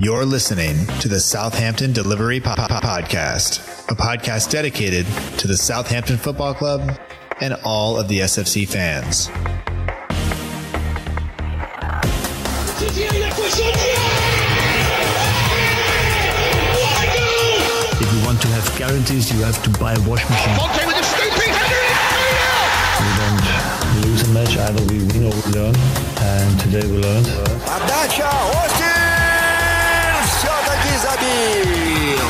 You're listening to the Southampton Delivery Podcast, a podcast dedicated to the Southampton Football Club and all of the SFC fans. If you want to have guarantees, you have to buy a washing machine. Monte with a scooping header, We don't lose a match, either we win or we learn. And today we learned. Отдача, Остин! Все-таки забил!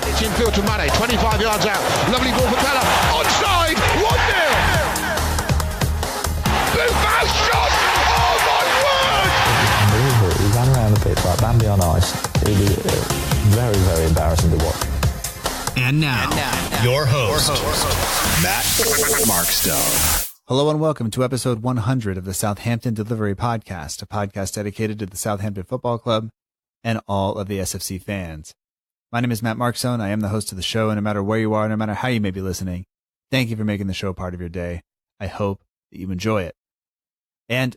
It's infield to Mane, 25 yards out. Lovely ball for Bella. Onside, 1-0! Buffon shot! Oh my word! Unbelievable. He ran around the pitch like Bambi on ice. It was very, very embarrassing to watch. And now, your host, Matt Markstone. Hello and welcome to episode 100 of the Southampton Delivery Podcast, a podcast dedicated to the Southampton Football Club and all of the SFC fans. My name is Matt Markstone. I am the host of the show, and no matter where you are, no matter how you may be listening, thank you for making the show part of your day. I hope that you enjoy it. And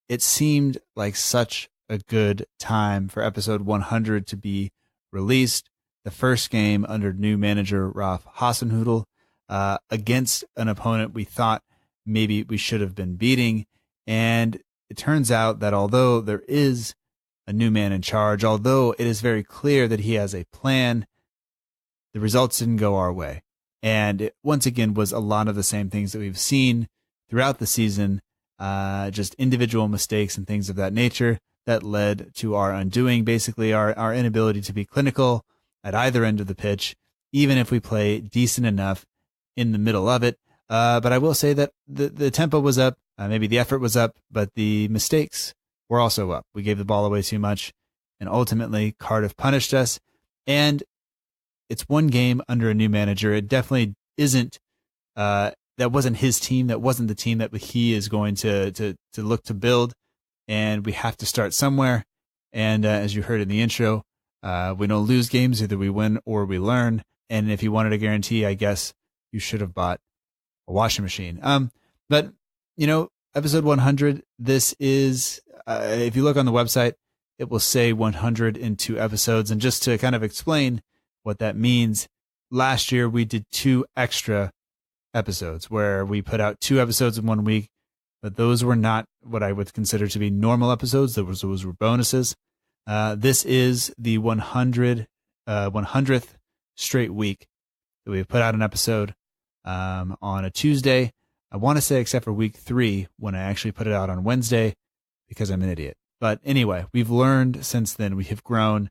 it seemed like such a good time for episode 100 to be released. The first game under new manager Ralph Hasenhüttl against an opponent we thought maybe we should have been beating. And it turns out that although there is a new man in charge, although it is very clear that he has a plan, the results didn't go our way. And it once again was a lot of the same things that we've seen throughout the season, just individual mistakes and things of that nature that led to our undoing, basically our inability to be clinical at either end of the pitch, even if we play decent enough in the middle of it. But I will say that the tempo was up, maybe the effort was up, but the mistakes were also up. We gave the ball away too much, and ultimately Cardiff punished us. And it's one game under a new manager. It definitely isn't, that wasn't his team. That wasn't the team that he is going to look to build. And we have to start somewhere. And as you heard in the intro, we don't lose games. Either we win or we learn. And if you wanted a guarantee, I guess you should have bought a washing machine. But you know, episode 100, this is, if you look on the website, it will say 102 episodes. And just to kind of explain what that means, last year we did 2 extra episodes where we put out 2 episodes in 1 week, but those were not what I would consider to be normal episodes. Those were bonuses. This is the 100th straight week that we've put out an episode on a Tuesday. I want to say except for week 3 when I actually put it out on Wednesday because I'm an idiot. But anyway, we've learned since then. We have grown.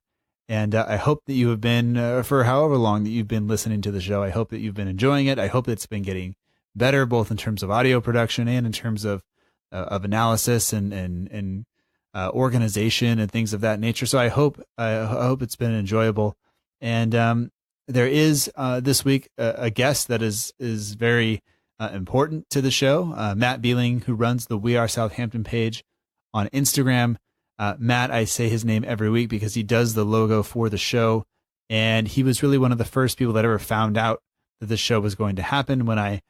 And I hope that you have been, for however long that you've been listening to the show, I hope that you've been enjoying it. I hope it's been getting better, both in terms of audio production and in terms of analysis and organization and things of that nature. So I hope it's been enjoyable. And there is this week a guest that is very important to the show, Matt Beling, who runs the We Are Southampton page on Instagram. Matt, I say his name every week because he does the logo for the show, and he was really one of the first people that ever found out that the show was going to happen when I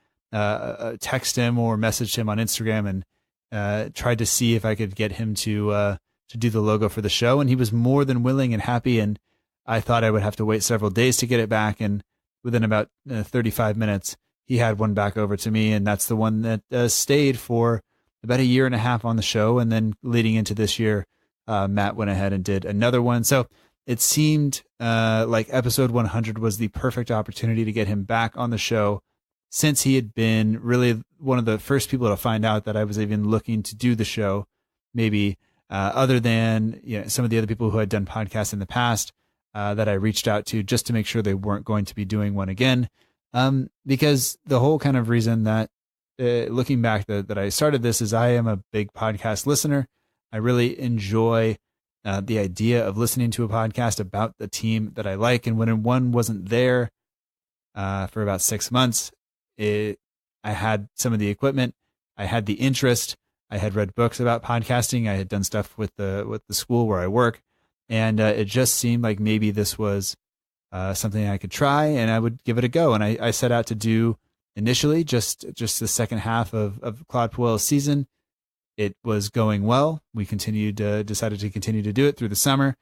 text him or messaged him on Instagram and tried to see if I could get him to do the logo for the show, and he was more than willing and happy. And I thought I would have to wait several days to get it back, and within about 35 minutes, he had one back over to me, and that's the one that stayed for about 1.5 years on the show. And then leading into this year, Matt went ahead and did another one. So it seemed like episode 100 was the perfect opportunity to get him back on the show, since he had been really one of the first people to find out that I was even looking to do the show, maybe other than some of the other people who had done podcasts in the past that I reached out to just to make sure they weren't going to be doing one again. Because the whole kind of reason that looking back that I started this is I am a big podcast listener. I really enjoy the idea of listening to a podcast about the team that I like. And when one wasn't there for about 6 months, I had some of the equipment, I had the interest, I had read books about podcasting, I had done stuff with the school where I work, and it just seemed like maybe this was something I could try and I would give it a go. And I set out to do initially just the second half of Claude Puel's season. It was going well. We decided to continue to do it through the summer.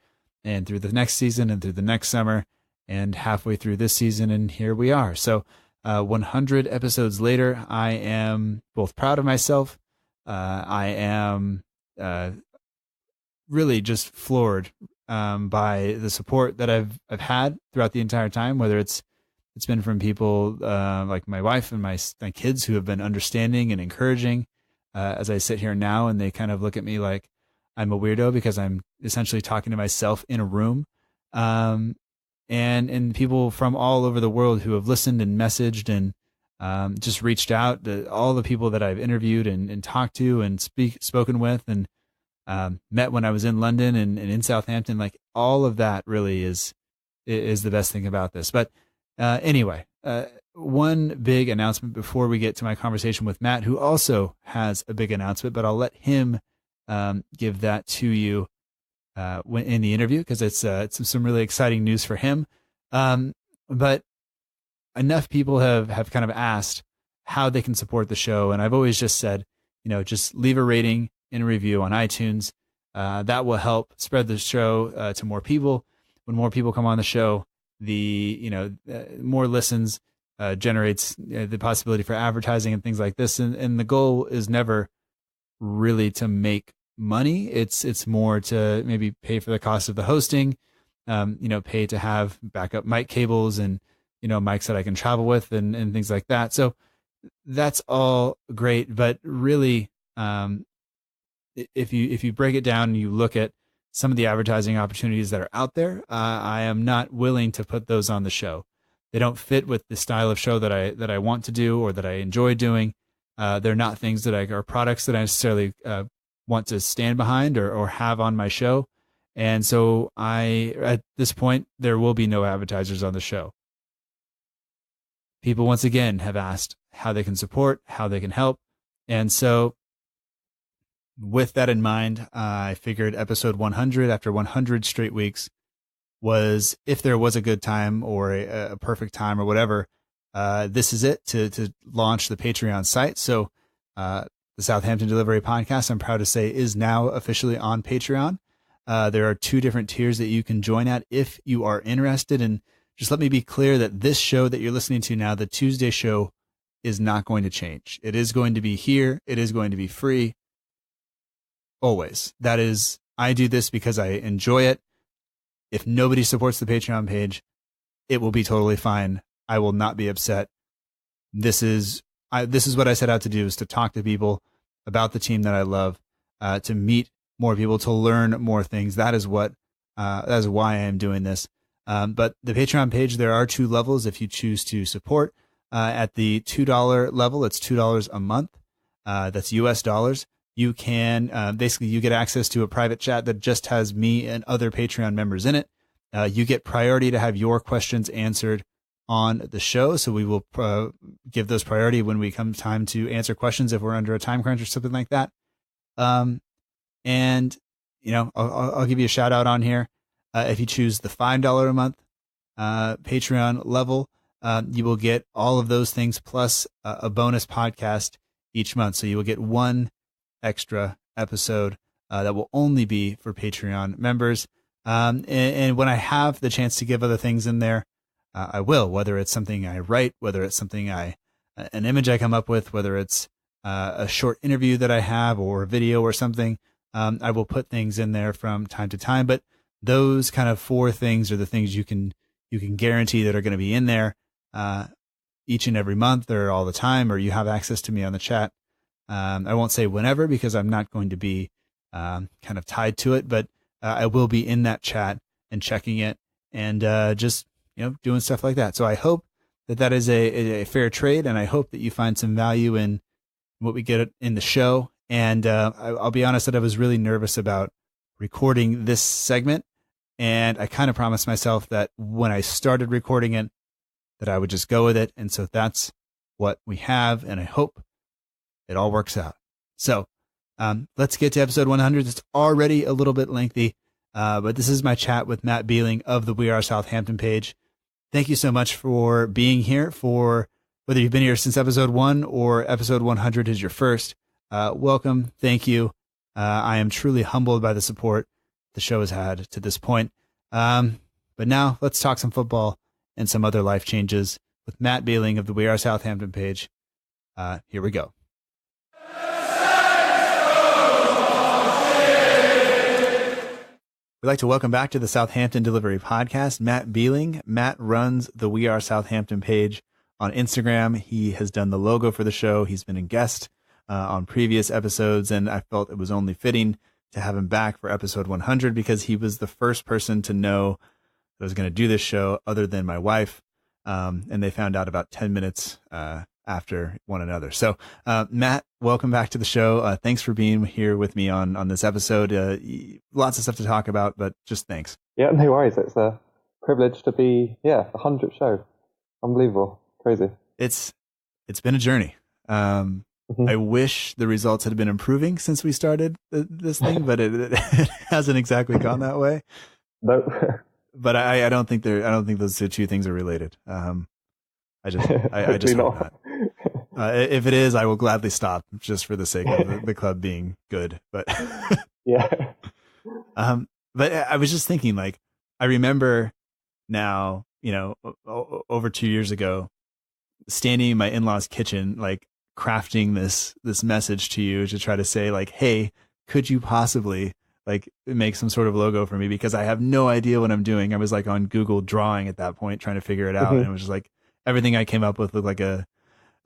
and through the next season and through the next summer and halfway through this season. And here we are. So 100 episodes later, I am both proud of myself. I am really just floored by the support that I've had throughout the entire time, whether it's been from people like my wife and my kids who have been understanding and encouraging as I sit here now, and they kind of look at me like I'm a weirdo because I'm essentially talking to myself in a room. And people from all over the world who have listened and messaged and just reached out, all the people that I've interviewed and talked to and spoken with and met when I was in London and in Southampton, like all of that really is the best thing about this. But anyway, one big announcement before we get to my conversation with Matt, who also has a big announcement, but I'll let him give that to you in the interview, because it's some really exciting news for him. But enough people have kind of asked how they can support the show. And I've always just said, just leave a rating and a review on iTunes. That will help spread the show to more people. When more people come on the show, more listens generates the possibility for advertising and things like this. And the goal is never really to make money. It's more to maybe pay for the cost of the hosting, pay to have backup mic cables and, mics that I can travel with and things like that. So that's all great. But really, if you break it down and you look at some of the advertising opportunities that are out there, I am not willing to put those on the show. They don't fit with the style of show that I want to do or that I enjoy doing. They're not things that are products that I necessarily want to stand behind or have on my show. And so at this point, there will be no advertisers on the show. People once again have asked how they can support, how they can help. And so with that in mind, I figured episode 100, after 100 straight weeks, was, if there was a good time or a perfect time or whatever, this is it to launch the Patreon site. So the Southampton Delivery Podcast, I'm proud to say, is now officially on Patreon. There are 2 different tiers that you can join at if you are interested. And just let me be clear that this show that you're listening to now, the Tuesday show, is not going to change. It is going to be here. It is going to be free. Always. That is, I do this because I enjoy it. If nobody supports the Patreon page, it will be totally fine. I will not be upset. This is what I set out to do, is to talk to people about the team that I love, to meet more people, to learn more things. That is why I am doing this. But the Patreon page, there are 2 levels if you choose to support. At the $2 level, it's $2 a month. That's US dollars. You can basically, you get access to a private chat that just has me and other Patreon members in it. You get priority to have your questions answered on the show. So we will give those priority when we come time to answer questions if we're under a time crunch or something like that. And I'll give you a shout out on here. If you choose the $5 a month Patreon level, you will get all of those things plus a bonus podcast each month. So you will get 1 extra episode that will only be for Patreon members. And when I have the chance to give other things in there, I will, whether it's something I write, whether it's something an image I come up with, whether it's a short interview that I have or a video or something, I will put things in there from time to time. But those kind of 4 things are the things you can guarantee that are going to be in there each and every month or all the time, or you have access to me on the chat. I won't say whenever, because I'm not going to be kind of tied to it, but I will be in that chat and checking it and just doing stuff like that. So I hope that is a fair trade, and I hope that you find some value in what we get in the show. And I'll be honest that I was really nervous about recording this segment, and I kind of promised myself that when I started recording it, that I would just go with it. And so that's what we have, and I hope it all works out. So let's get to episode 100. It's already a little bit lengthy, but this is my chat with Matt Beling of the We Are Southampton page. Thank you so much for being here, for whether you've been here since episode 1 or episode 100 is your first. Welcome. Thank you. I am truly humbled by the support the show has had to this point. But now let's talk some football and some other life changes with Matt Beling of the We Are Southampton page. Here we go. We'd like to welcome back to the Southampton Delivery Podcast, Matt Beling. Matt runs the We Are Southampton page on Instagram. He has done the logo for the show. He's been a guest on previous episodes, and I felt it was only fitting to have him back for episode 100 because he was the first person to know that I was going to do this show other than my wife, and they found out about 10 minutes after one another. So, Matt, welcome back to the show. Thanks for being here with me on this episode. Lots of stuff to talk about, but just thanks. Yeah, no worries. It's a privilege to be, the 100th show. Unbelievable. Crazy. It's been a journey. I wish the results had been improving since we started this thing, but it hasn't exactly gone that way. Nope. But I don't think those two things are related. I just hope not. If it is, I will gladly stop just for the sake of the club being good. But yeah. But I was just thinking, like, I remember now, over 2 years ago, standing in my in-laws' kitchen, like crafting this message to you to try to say, like, hey, could you possibly like make some sort of logo for me? Because I have no idea what I'm doing. I was like on Google Drawing at that point, trying to figure it out. And it was just like, everything I came up with looked like a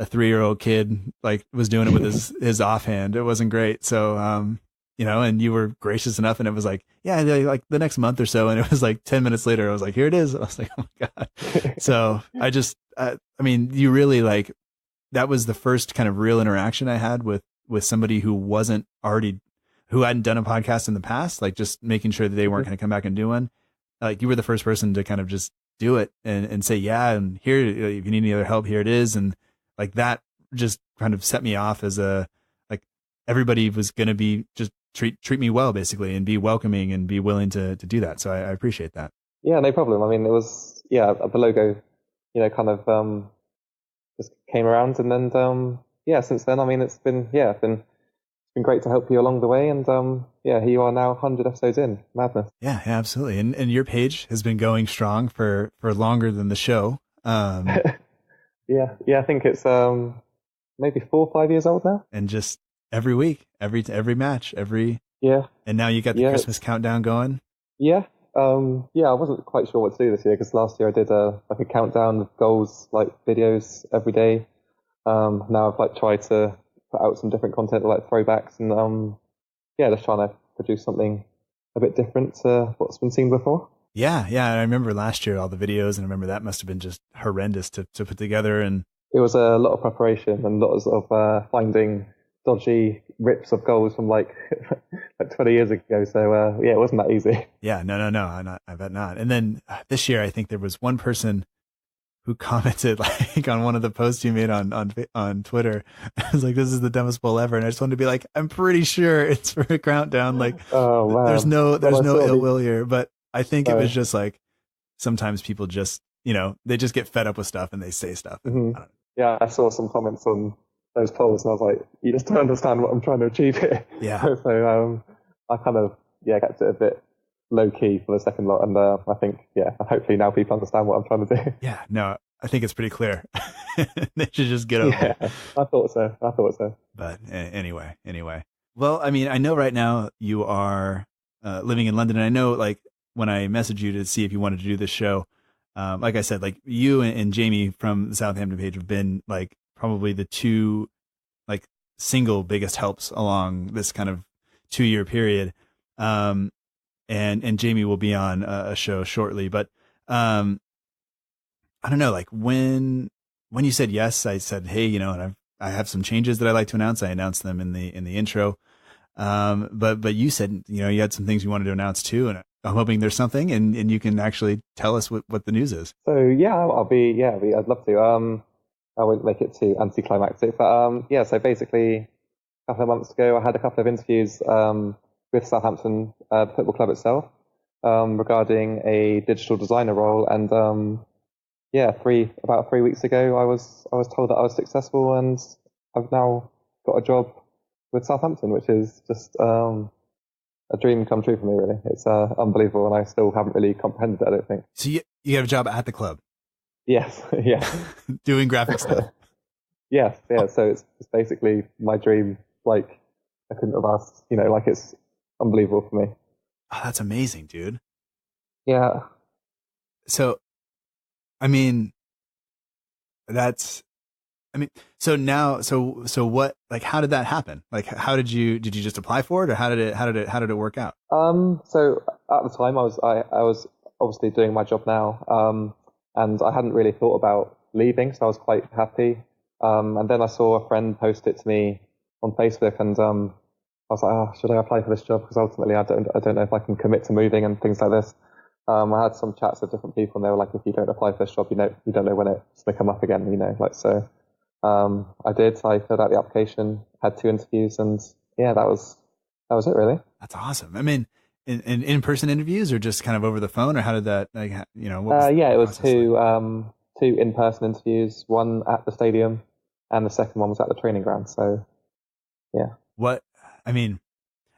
3-year-old kid, like was doing it with his offhand. It wasn't great. So, and you were gracious enough, and it was like, yeah, like the next month or so. And it was like 10 minutes later, I was like, here it is. I was like, oh my God. So you really like, that was the first kind of real interaction I had with somebody who who hadn't done a podcast in the past, like just making sure that they weren't going to come back and do one. Like you were the first person to kind of just do it and say, yeah, and here, if you need any other help, here it is. And like that just kind of set me off as everybody was going to be just treat me well, basically, and be welcoming and be willing to do that. So I appreciate that. Yeah, no problem. I mean, it was, the logo, kind of just came around, and then, since then, I mean, it's been great to help you along the way. And here you are now, 100 episodes in. Madness. Yeah, absolutely. And your page has been going strong for longer than the show. I think it's maybe 4 or 5 years old now. And just every week, every match, and now you got the Christmas countdown going. Yeah. I wasn't quite sure what to do this year because last year I did a countdown of goals, like videos every day. Now I've tried to put out some different content like throwbacks and just trying to produce something a bit different to what's been seen before. Yeah. I remember last year all the videos, and I remember that must have been just horrendous to put together. And it was a lot of preparation and lots of finding dodgy rips of goals from like 20 years ago. So it wasn't that easy. Yeah, no, I bet not. And then this year, I think there was one person who commented like on one of the posts you made on Twitter. I was like, "This is the dumbest poll ever," and I just wanted to be like, "I'm pretty sure it's for a countdown." Like, there's no ill will here, but I think it was just like sometimes people just they just get fed up with stuff and they say stuff. Mm-hmm. Yeah, I saw some comments on those polls, and I was like, you just don't understand what I'm trying to achieve here. Yeah. So I kind of kept it a bit low key for the second lot, and I think hopefully now people understand what I'm trying to do. Yeah, no, I think it's pretty clear. They should just get over it. I thought so. But anyway. Well, I mean, I know right now you are living in London, and I know like when I messaged you to see if you wanted to do this show, like I said, like you and Jamie from the Southampton page have been like probably the two like single biggest helps along this kind of 2-year period. And Jamie will be on a show shortly, but I don't know, like when you said yes, I said, hey, and I have some changes that I'd like to announce. I announced them in the intro. But you said, you had some things you wanted to announce too. And I'm hoping there's something and you can actually tell us what the news is. So I'd love to. I won't make it too anticlimactic, but so basically a couple of months ago, I had a couple of interviews with Southampton, the football club itself, regarding a digital designer role, and about 3 weeks ago, I was told that I was successful, and I've now got a job with Southampton, which is just a dream come true for me, really. It's unbelievable, and I still haven't really comprehended it, I don't think. So you have a job at the club? Yes, yeah. Doing graphic stuff? Yes, yeah. So it's basically my dream. Like, I couldn't have asked, like, it's unbelievable for me. Oh, that's amazing, dude. Yeah. So, I mean, so now, so what, like, how did that happen? Like, did you just apply for it, or how did it work out? So at the time I was obviously doing my job now, and I hadn't really thought about leaving, so I was quite happy. And then I saw a friend post it to me on Facebook, and I was like, oh, should I apply for this job? Because ultimately I don't know if I can commit to moving and things like this. I had some chats with different people, and they were like, if you don't apply for this job, you don't know when it's going to come up again, like, so. I did. I filled out the application, had 2 interviews, and yeah, that was it, really. That's awesome. I mean, in-person interviews, or just kind of over the phone, or how did that, like, it was 2 in-person interviews, one at the stadium, and the second one was at the training ground. So, yeah. I mean,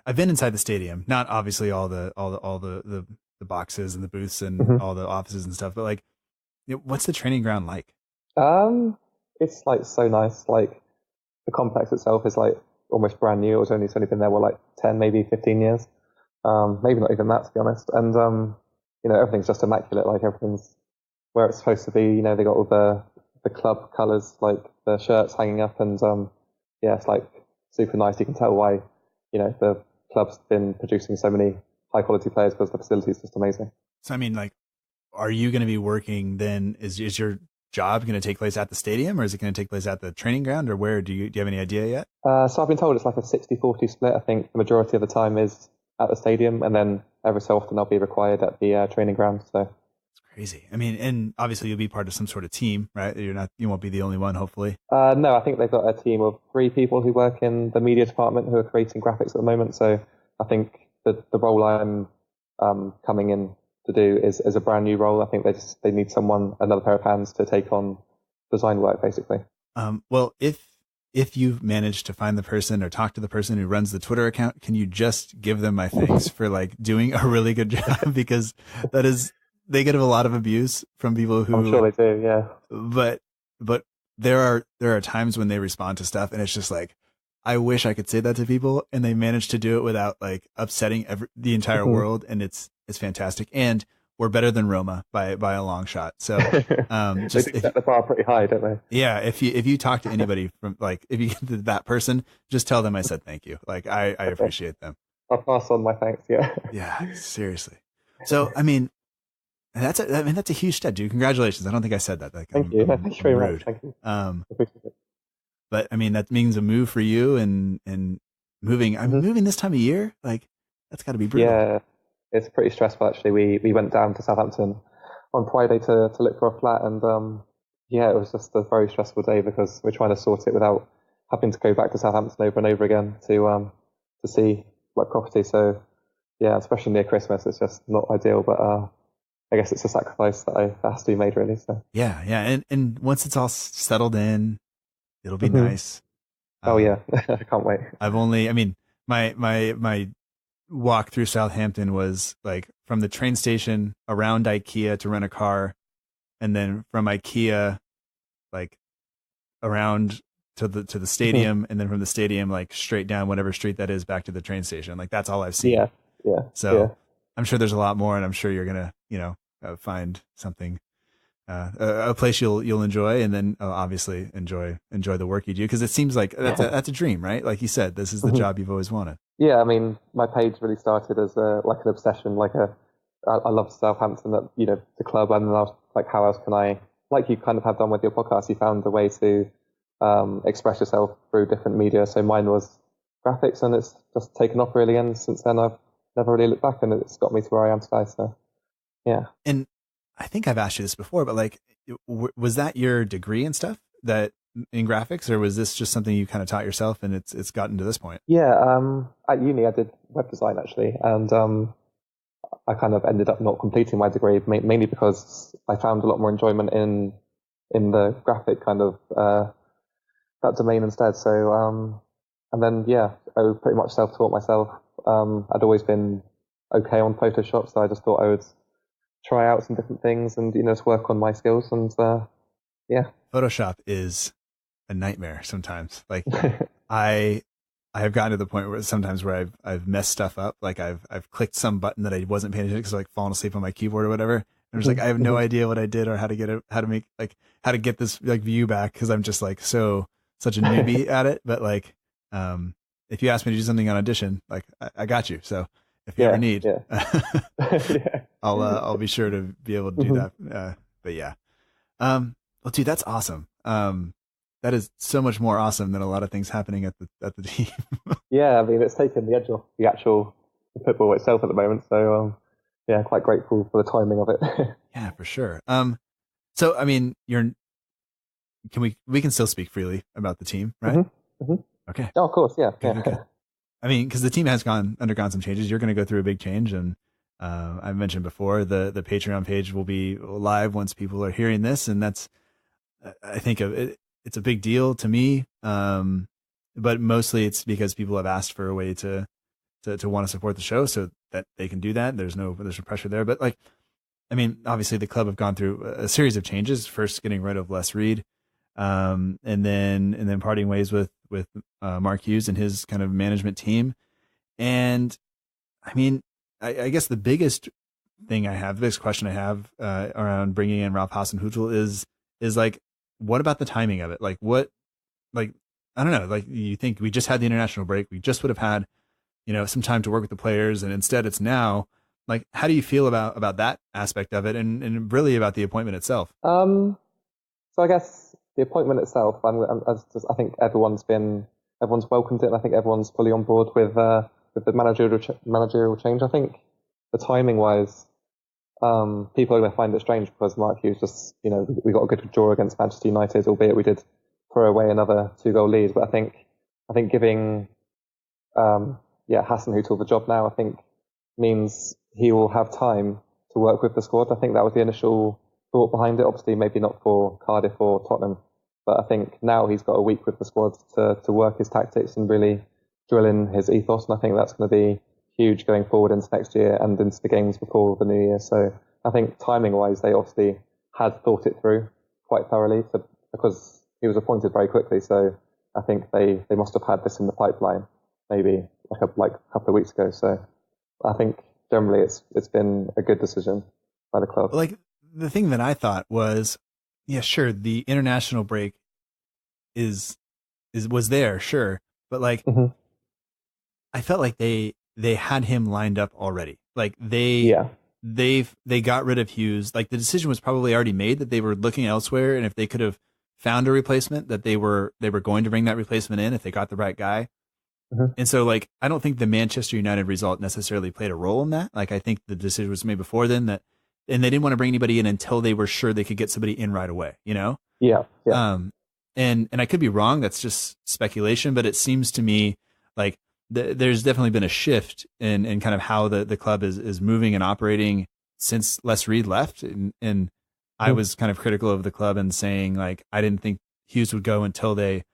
I've been inside the stadium, not obviously all the boxes and the booths and all the offices and stuff, but like, what's the training ground like? It's like so nice. Like, the complex itself is like almost brand new. It's only been there, like 10, maybe 15 years. Maybe not even that, to be honest. And everything's just immaculate. Like, everything's where it's supposed to be. They got all the club colours, like the shirts hanging up, and it's like super nice. You can tell why the club's been producing so many high quality players, because the facility is just amazing. So, I mean, like, are you going to be working then? Is your job going to take place at the stadium, or is it going to take place at the training ground, or where? Do you have any idea yet? So I've been told it's like a 60-40 split. I think the majority of the time is at the stadium, and then every so often I'll be required at the training ground. So it's crazy. I mean, and obviously you'll be part of some sort of team, right? You won't be the only one, hopefully. No, I think they've got a team of 3 people who work in the media department who are creating graphics at the moment. So I think the role I'm coming in to do is a brand new role. I think they need another pair of hands to take on design work, basically. Well, if you've managed to find the person or talk to the person who runs the Twitter account, can you just give them my thanks for like doing a really good job? Because they get a lot of abuse from people who, I'm sure they do. Yeah. But there are times when they respond to stuff, and it's just like, I wish I could say that to people, and they manage to do it without like upsetting the entire world. And it's fantastic. And we're better than Roma by a long shot. So, just they set the bar pretty high, don't they? Yeah. If you talk to anybody from, like, if you get to that person, just tell them I said thank you. Like, I appreciate them. I'll pass on my thanks. Yeah. Yeah, seriously. So, I mean, that's a huge step, dude. Congratulations. I don't think I said that. Like, thank you. Thank you very much. Thank you. Appreciate it. But I mean, that means a move for you, and moving. I'm moving this time of year. Like, that's got to be brutal. Yeah, it's pretty stressful, actually. We went down to Southampton on Friday to look for a flat, and it was just a very stressful day, because we're trying to sort it without having to go back to Southampton over and over again to see like property. So yeah, especially near Christmas, it's just not ideal. But I guess it's a sacrifice that has to be made, really. So yeah, and once it's all settled in, it'll be nice. Oh yeah, I can't wait. My walk through Southampton was like from the train station around IKEA to rent a car, and then from IKEA like around to the stadium, and then from the stadium like straight down whatever street that is back to the train station. Like, that's all I've seen. Yeah. So I'm sure there's a lot more, and I'm sure you're gonna find something. A place you'll enjoy, and then obviously enjoy the work you do, because it seems like that's a dream, right? Like you said, this is the job you've always wanted. Yeah, I mean, my page really started as like an obsession. Like I loved Southampton, the club, and I was like, how else can I, like you kind of have done with your podcast, you found a way to express yourself through different media. So mine was graphics, and it's just taken off, really. And since then, I've never really looked back, and it's got me to where I am today. So yeah. And I think I've asked you this before, but like, was that your degree and stuff that in graphics, or was this just something you kind of taught yourself, and it's gotten to this point? Yeah, at uni I did web design, actually, and I kind of ended up not completing my degree, mainly because I found a lot more enjoyment in the graphic kind of that domain instead. So and then I pretty much self-taught myself I'd always been okay on Photoshop, so I just thought I would try out some different things and just work on my skills. And yeah, Photoshop is a nightmare sometimes. Like I have gotten to the point where sometimes where I've messed stuff up. Like I've clicked some button that I wasn't paying attention to because like falling asleep on my keyboard or whatever. And I'm just like, I have no idea what I did or how to get this like view back, because I'm just like such a newbie at it. But like if you ask me to do something on Audition, like I got you. So if you ever need, I'll be sure to be able to do that. But yeah. Well, dude, that's awesome. That is so much more awesome than a lot of things happening at the team. Yeah, I mean, it's taken the edge off the actual football itself at the moment. So yeah, quite grateful for the timing of it. Yeah, for sure. So I mean, we can still speak freely about the team, right? Okay. Oh, of course, yeah. Okay. I mean, because the team has undergone some changes. You're going to go through a big change, and I mentioned before the Patreon page will be live once people are hearing this, and that's I think it's a big deal to me, but mostly it's because people have asked for a way to want to support the show, so that they can do that. There's no pressure there, but like, I mean, obviously the club have gone through a series of changes. First, getting rid of Les Reed, and then parting ways with Mark Hughes and his kind of management team. And I mean, I guess the biggest question I have around bringing in Ralph Hasenhüttl is like, what about the timing of it? Like I don't know, like you think we just had the international break. We just would have had, some time to work with the players, and instead it's now. Like, how do you feel about that aspect of it, and really about the appointment itself? So I guess the appointment itself, I think everyone's welcomed it, and I think everyone's fully on board with the managerial change. I think the timing wise, people are going to find it strange because Mark Hughes just, we got a good draw against Manchester United, albeit we did throw away another 2-goal lead. But I think giving Hasenhüttl the job now, I think means he will have time to work with the squad. I think that was the initial thought behind it. Obviously, maybe not for Cardiff or Tottenham, but I think now he's got a week with the squad to work his tactics and really drill in his ethos. And I think that's going to be huge going forward into next year and into the games before the new year. So I think timing-wise, they obviously had thought it through quite thoroughly because he was appointed very quickly. So I think they must have had this in the pipeline maybe like a couple of weeks ago. So I think generally it's been a good decision by the club. Like, the thing that I thought was, yeah, sure, the international break was there, sure, but like I felt like they had him lined up already. Like they got rid of Hughes. Like the decision was probably already made that they were looking elsewhere, and if they could have found a replacement, that they were going to bring that replacement in if they got the right guy. And so, like, I don't think the Manchester United result necessarily played a role in that. Like, I think the decision was made before then and they didn't want to bring anybody in until they were sure they could get somebody in right away, Yeah. And I could be wrong. That's just speculation, but it seems to me like there's definitely been a shift in kind of how the club is moving and operating since Les Reed left. And I was kind of critical of the club and saying, like, I didn't think Hughes would go until they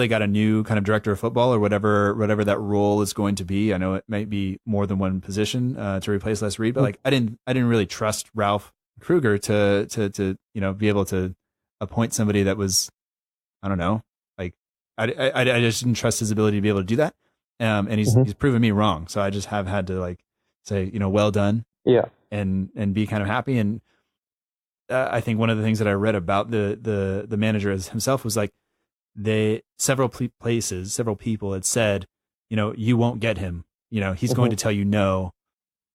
got a new kind of director of football or whatever that role is going to be. I know it might be more than one position to replace Les Reed, but like I didn't really trust Ralph Kruger to be able to appoint somebody that was, I don't know, like I just didn't trust his ability to be able to do that. And he's proven me wrong. So I just have had to like say, well done. Yeah. And be kind of happy. And I think one of the things that I read about the manager as himself was like, several people had said, you won't get him, he's going to tell you no,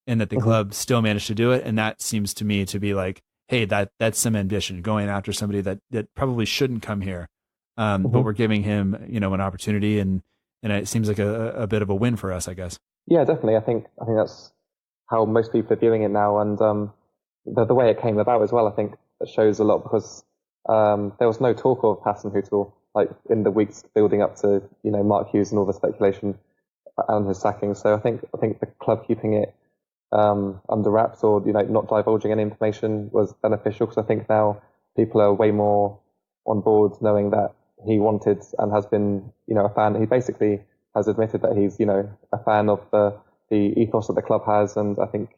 and that the club still managed to do it. And that seems to me to be like, hey, that's some ambition, going after somebody that probably shouldn't come here. But we're giving him, an opportunity, and it seems like a bit of a win for us, I guess. Yeah, definitely. I think that's how most people are viewing it now. And the way it came about as well, I think it shows a lot because there was no talk of Hasenhüttl like in the weeks building up to Mark Hughes and all the speculation and his sacking. So I think the club keeping it under wraps or not divulging any information was beneficial, because I think now people are way more on board knowing that he wanted and has been a fan. He basically has admitted that he's, a fan of the ethos that the club has. And I think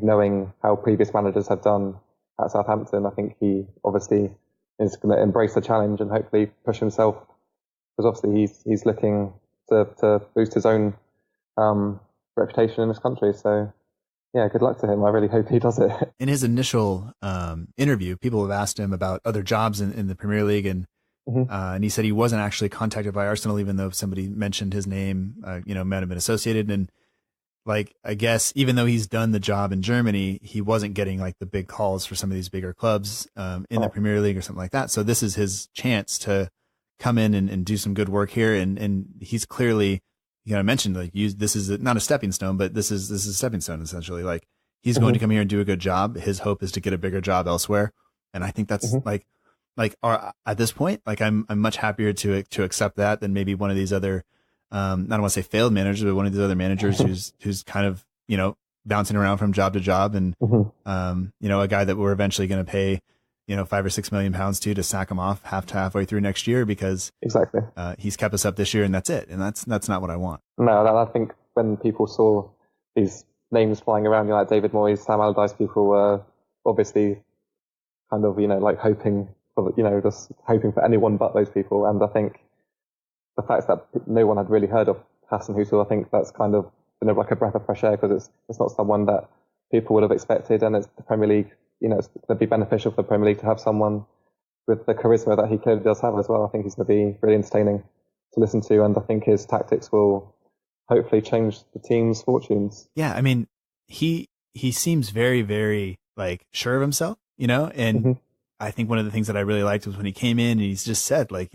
knowing how previous managers have done at Southampton, I think he obviously is going to embrace the challenge and hopefully push himself, because obviously he's looking to boost his own reputation in this country. So yeah, good luck to him. I really hope he does it. In his initial interview, people have asked him about other jobs in the Premier League, and he said he wasn't actually contacted by Arsenal, even though somebody mentioned his name, might have been associated. And like, I guess even though he's done the job in Germany, he wasn't getting like the big calls for some of these bigger clubs in the Premier League or something like that. So this is his chance to come in and do some good work here. And he's clearly, mentioned like this is not a stepping stone, but this is a stepping stone essentially. Like he's going to come here and do a good job. His hope is to get a bigger job elsewhere. And I think that's at this point, like I'm much happier to accept that than maybe one of these other, I don't want to say failed managers, but one of these other managers who's kind of, bouncing around from job to job and, a guy that we're eventually going to pay, £5 or £6 million to sack him off halfway through next year because exactly he's kept us up this year and that's it. And that's not what I want. No, I think when people saw these names flying around, like David Moyes, Sam Allardyce, people were obviously kind of, hoping for, just hoping for anyone but those people. And I think the fact that no one had really heard of Hassan Hutel, I think that's kind of been like a breath of fresh air, because it's not someone that people would have expected, and it's the Premier League. It's going to be beneficial for the Premier League to have someone with the charisma that he clearly does have as well. I think he's going to be really entertaining to listen to, and I think his tactics will hopefully change the team's fortunes. Yeah, I mean, he seems very, very like sure of himself, and I think one of the things that I really liked was when he came in and he's just said, like,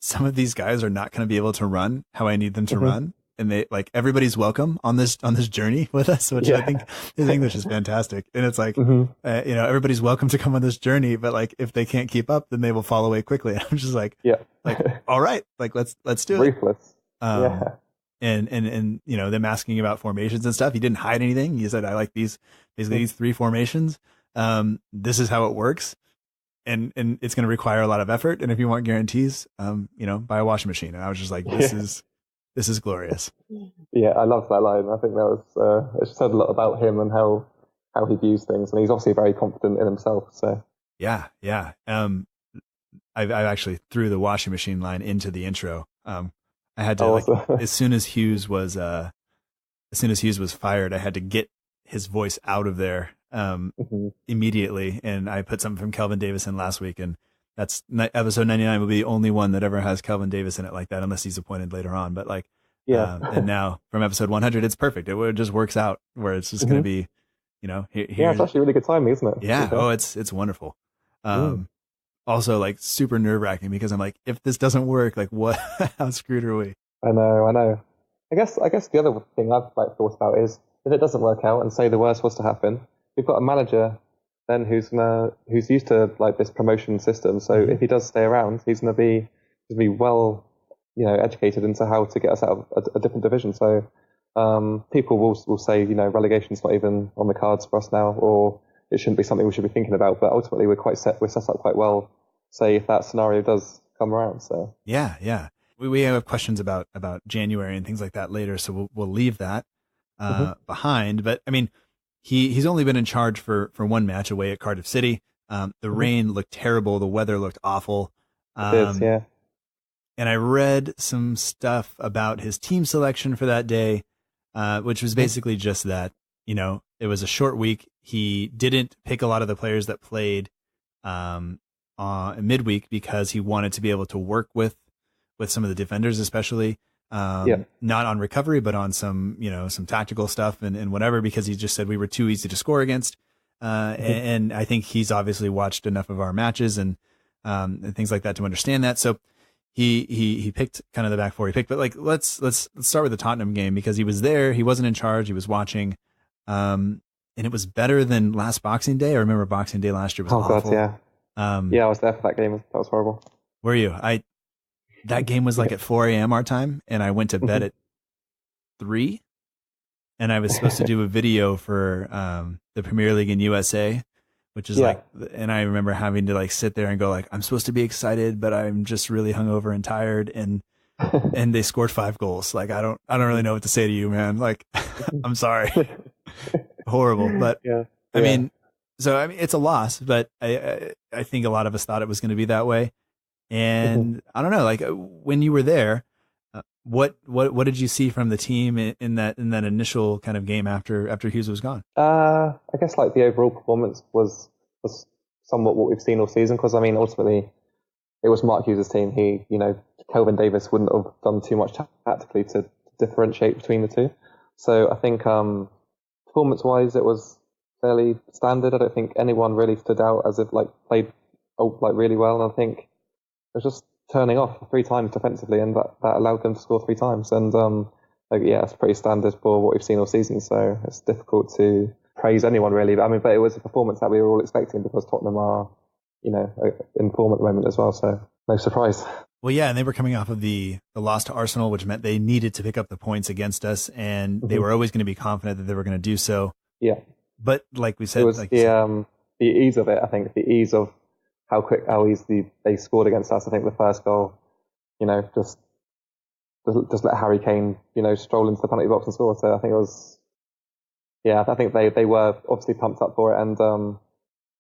some of these guys are not going to be able to run how I need them to run. And they like, everybody's welcome on this journey with us, which I think his English is fantastic. And it's like, everybody's welcome to come on this journey, but like, if they can't keep up, then they will fall away quickly. I'm just like, all right, like, let's do it. Ruthless. And them asking about formations and stuff. He didn't hide anything. He said, I like these 3 formations. This is how it works. And it's going to require a lot of effort. And if you want guarantees, buy a washing machine. And I was just like, this is glorious. Yeah, I love that line. I think that was it said a lot about him and how he views things, and he's obviously very confident in himself. So yeah. I actually threw the washing machine line into the intro. I had to as soon as Hughes was fired, I had to get his voice out of there immediately, and I put something from Kelvin Davis in last week, and that's episode 99 will be the only one that ever has Kelvin Davis in it like that, unless he's appointed later on. But like, and now from episode 100, it's perfect. It just works out where it's just going to be, it's actually really good timing, isn't it? Yeah. Oh, it's wonderful. Also like super nerve wracking because I'm like, if this doesn't work, like what, how screwed are we? I know. I guess the other thing I've thought about is if it doesn't work out and say the worst was to happen, we've got a manager then who's used to like this promotion system. So if he does stay around, he's going to be well, educated into how to get us out of a different division. So people will say, relegation's not even on the cards for us now, or it shouldn't be something we should be thinking about. But ultimately, we're set up quite well, say, if that scenario does come around. So yeah. We have questions about January and things like that later, so we'll leave that behind. But I mean, he's only been in charge for one match away at Cardiff City. The rain looked terrible. The weather looked awful. Yeah. And I read some stuff about his team selection for that day, which was basically just that, it was a short week. He didn't pick a lot of the players that played midweek because he wanted to be able to work with some of the defenders, especially not on recovery, but on some tactical stuff and whatever, because he just said we were too easy to score against. And I think he's obviously watched enough of our matches and things like that to understand that. So he picked kind of the back four he picked, but like, let's start with the Tottenham game because he was there. He wasn't in charge. He was watching. And it was better than last Boxing Day. I remember Boxing Day last year was awful. God, yeah. I was there for that game. That was horrible. Were you? That game was like at 4 a.m. our time, and I went to bed at 3, and I was supposed to do a video for the Premier League in USA, which is and I remember having to like sit there and go like, I'm supposed to be excited, but I'm just really hungover and tired, and and they scored 5 goals. Like, I don't really know what to say to you, man. Like, I'm sorry. Horrible. But I mean, it's a loss, but I think a lot of us thought it was going to be that way. And I don't know, like when you were there, what did you see from the team in that initial kind of game after Hughes was gone? I guess like the overall performance was somewhat what we've seen all season, because I mean ultimately it was Mark Hughes' team. He, Kelvin Davis wouldn't have done too much tactically to differentiate between the two. So I think performance wise it was fairly standard. I don't think anyone really stood out as if played really well, and I think it was just turning off 3 times defensively, and that allowed them to score 3 times. And it's pretty standard for what we've seen all season. So it's difficult to praise anyone really. But it was a performance that we were all expecting, because Tottenham are, in form at the moment as well. So no surprise. Well, yeah, and they were coming off of the loss to Arsenal, which meant they needed to pick up the points against us, and they were always going to be confident that they were going to do so. Yeah. But like we said, it was the ease of it. I think the ease of how easily they scored against us. I think the first goal, just let Harry Kane, stroll into the penalty box and score. So I think it was, I think they were obviously pumped up for it. And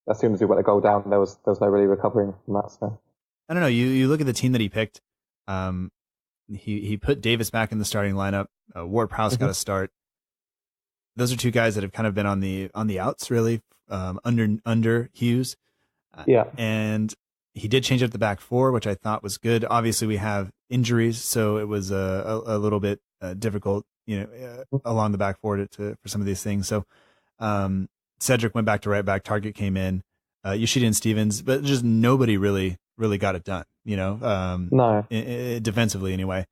as soon as we went a goal down, there was no really recovering from that. So I don't know. You look at the team that he picked. He put Davis back in the starting lineup. Ward-Prowse got a start. Those are 2 guys that have kind of been on the outs really, under Hughes. And he did change up the back 4, which I thought was good. Obviously, we have injuries, so it was a little bit difficult, along the back 4 for some of these things. So Cedric went back to right back. Target came in. Yoshida and Stevens, but just nobody really got it done. No. Defensively anyway.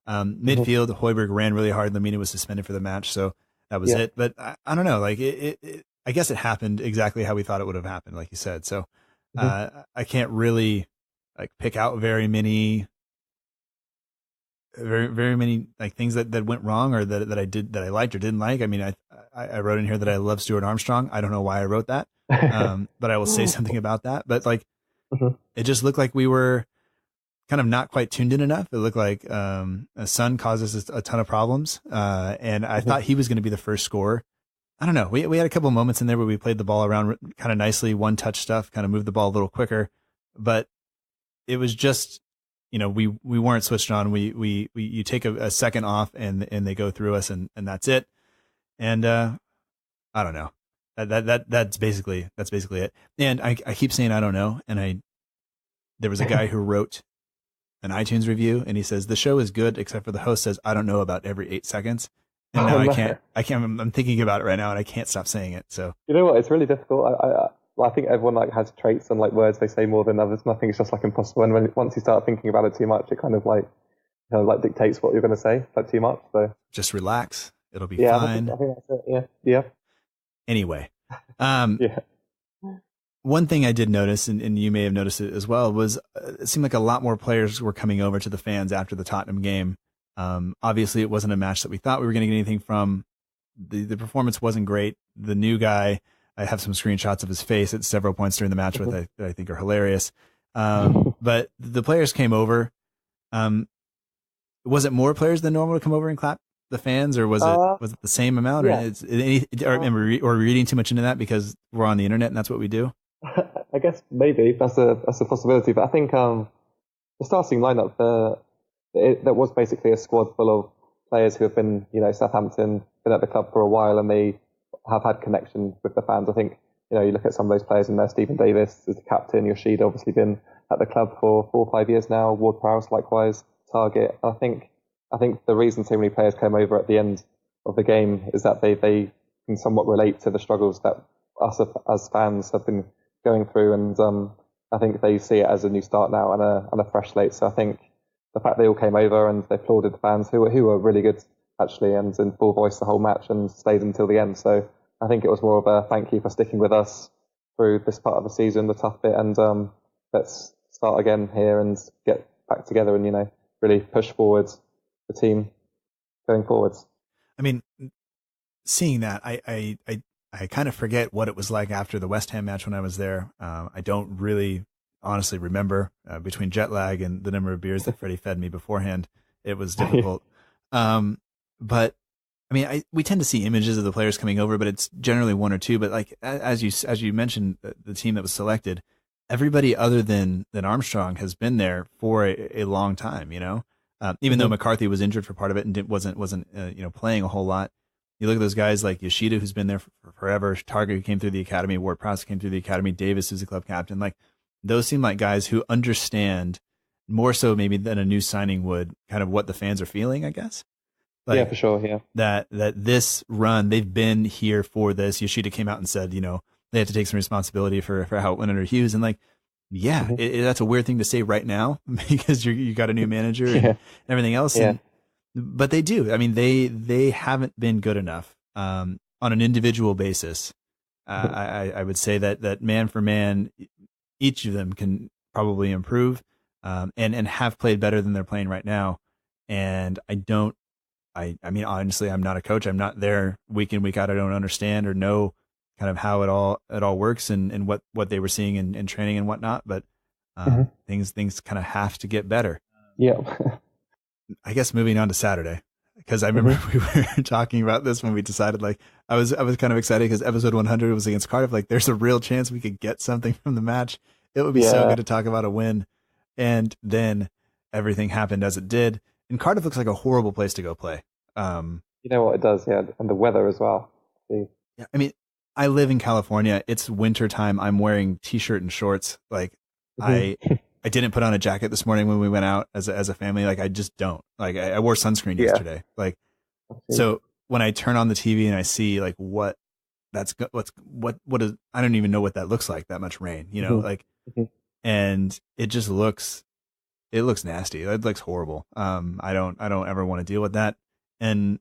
Midfield, Højbjerg ran really hard. Lamina was suspended for the match, so that was it. But I don't know. Like I guess it happened exactly how we thought it would have happened, like you said. So I can't really pick out very many like things that went wrong, or that I liked or didn't like. I mean, I wrote in here that I love Stuart Armstrong. I don't know why I wrote that, but I will say something about that. But it just looked like we were kind of not quite tuned in enough. It looked like Son causes a ton of problems, and I thought he was going to be the first scorer. I don't know. We had a couple of moments in there where we played the ball around kind of nicely, one touch stuff, kind of moved the ball a little quicker, but it was just, we weren't switched on. You take a second off and they go through us, and that's it. And I don't know. That's basically it. And I keep saying I don't know. And there was a guy who wrote an iTunes review, and he says the show is good except for the host says I don't know about every 8 seconds. And now I can't. I'm thinking about it right now, and I can't stop saying it. So you know what? It's really difficult. I think everyone has traits and words they say more than others, and I think it's just impossible. And once you start thinking about it too much, it kind of dictates what you're going to say too much. So just relax. It'll be fine. I think that's it. Yeah. Anyway, one thing I did notice, and you may have noticed it as well, was it seemed like a lot more players were coming over to the fans after the Tottenham game. Obviously it wasn't a match that we thought we were going to get anything from. The performance wasn't great. The new guy, I have some screenshots of his face at several points during the match that I think are hilarious. But the players came over. Was it more players than normal to come over and clap the fans, or was it the same amount? Or am we reading too much into that because we're on the internet and that's what we do? I guess maybe that's a possibility. But I think the starting lineup, that was basically a squad full of players who have been, Southampton, been at the club for a while, and they have had connection with the fans. I think, you look at some of those players in there. Stephen Davis is the captain. Yoshida obviously been at the club for 4 or 5 years now. Ward-Prowse likewise. Target. I think the reason so many players came over at the end of the game is that they can somewhat relate to the struggles that us as fans have been going through, and I think they see it as a new start now and a fresh slate. So I think the fact they all came over and they applauded the fans who were really good actually, and in full voice the whole match and stayed until the end. So I think it was more of a thank you for sticking with us through this part of the season, the tough bit, and let's start again here and get back together and really push forwards the team going forwards. I mean, seeing that, I kind of forget what it was like after the West Ham match when I was there. I don't really honestly remember between jet lag and the number of beers that Freddie fed me beforehand. it was difficult. But I mean, we tend to see images of the players coming over, but it's generally one or two. But like as you mentioned, the team that was selected, everybody other than Armstrong has been there for a long time. Even though McCarthy was injured for part of it and wasn't playing a whole lot. You look at those guys like Yoshida, who's been there for forever, Targa, who came through the academy, Ward-Prowse came through the academy, Davis, who's the club captain. Like those seem like guys who understand more so maybe than a new signing would kind of what the fans are feeling, I guess. Like, yeah, for sure. Yeah. That this run, they've been here for this. Yoshida came out and said, they have to take some responsibility for how it went under Hughes. And like, yeah, that's a weird thing to say right now because you got a new manager and everything else. Yeah. But they do. I mean, they haven't been good enough on an individual basis. I would say that man for man, each of them can probably improve and have played better than they're playing right now. And I mean, honestly, I'm not a coach. I'm not there week in, week out. I don't understand or know kind of how it all works and what they were seeing in training and whatnot. But things kind of have to get better. Yeah. I guess moving on to Saturday, because I remember we were talking about this when we decided, like, I was kind of excited because episode 100 was against Cardiff. Like, there's a real chance we could get something from the match. It would be so good to talk about a win. And then everything happened as it did. And Cardiff looks like a horrible place to go play. You know what it does, yeah, and the weather as well. Yeah, I mean, I live in California. It's winter time. I'm wearing t-shirt and shorts. Like, I didn't put on a jacket this morning when we went out as a family. Like, I just don't. Like, I wore sunscreen yesterday. Like, so when I turn on the TV and I see like what is, I don't even know what that looks like. That much rain, like, and it just looks nasty. It looks horrible. I don't ever want to deal with that. And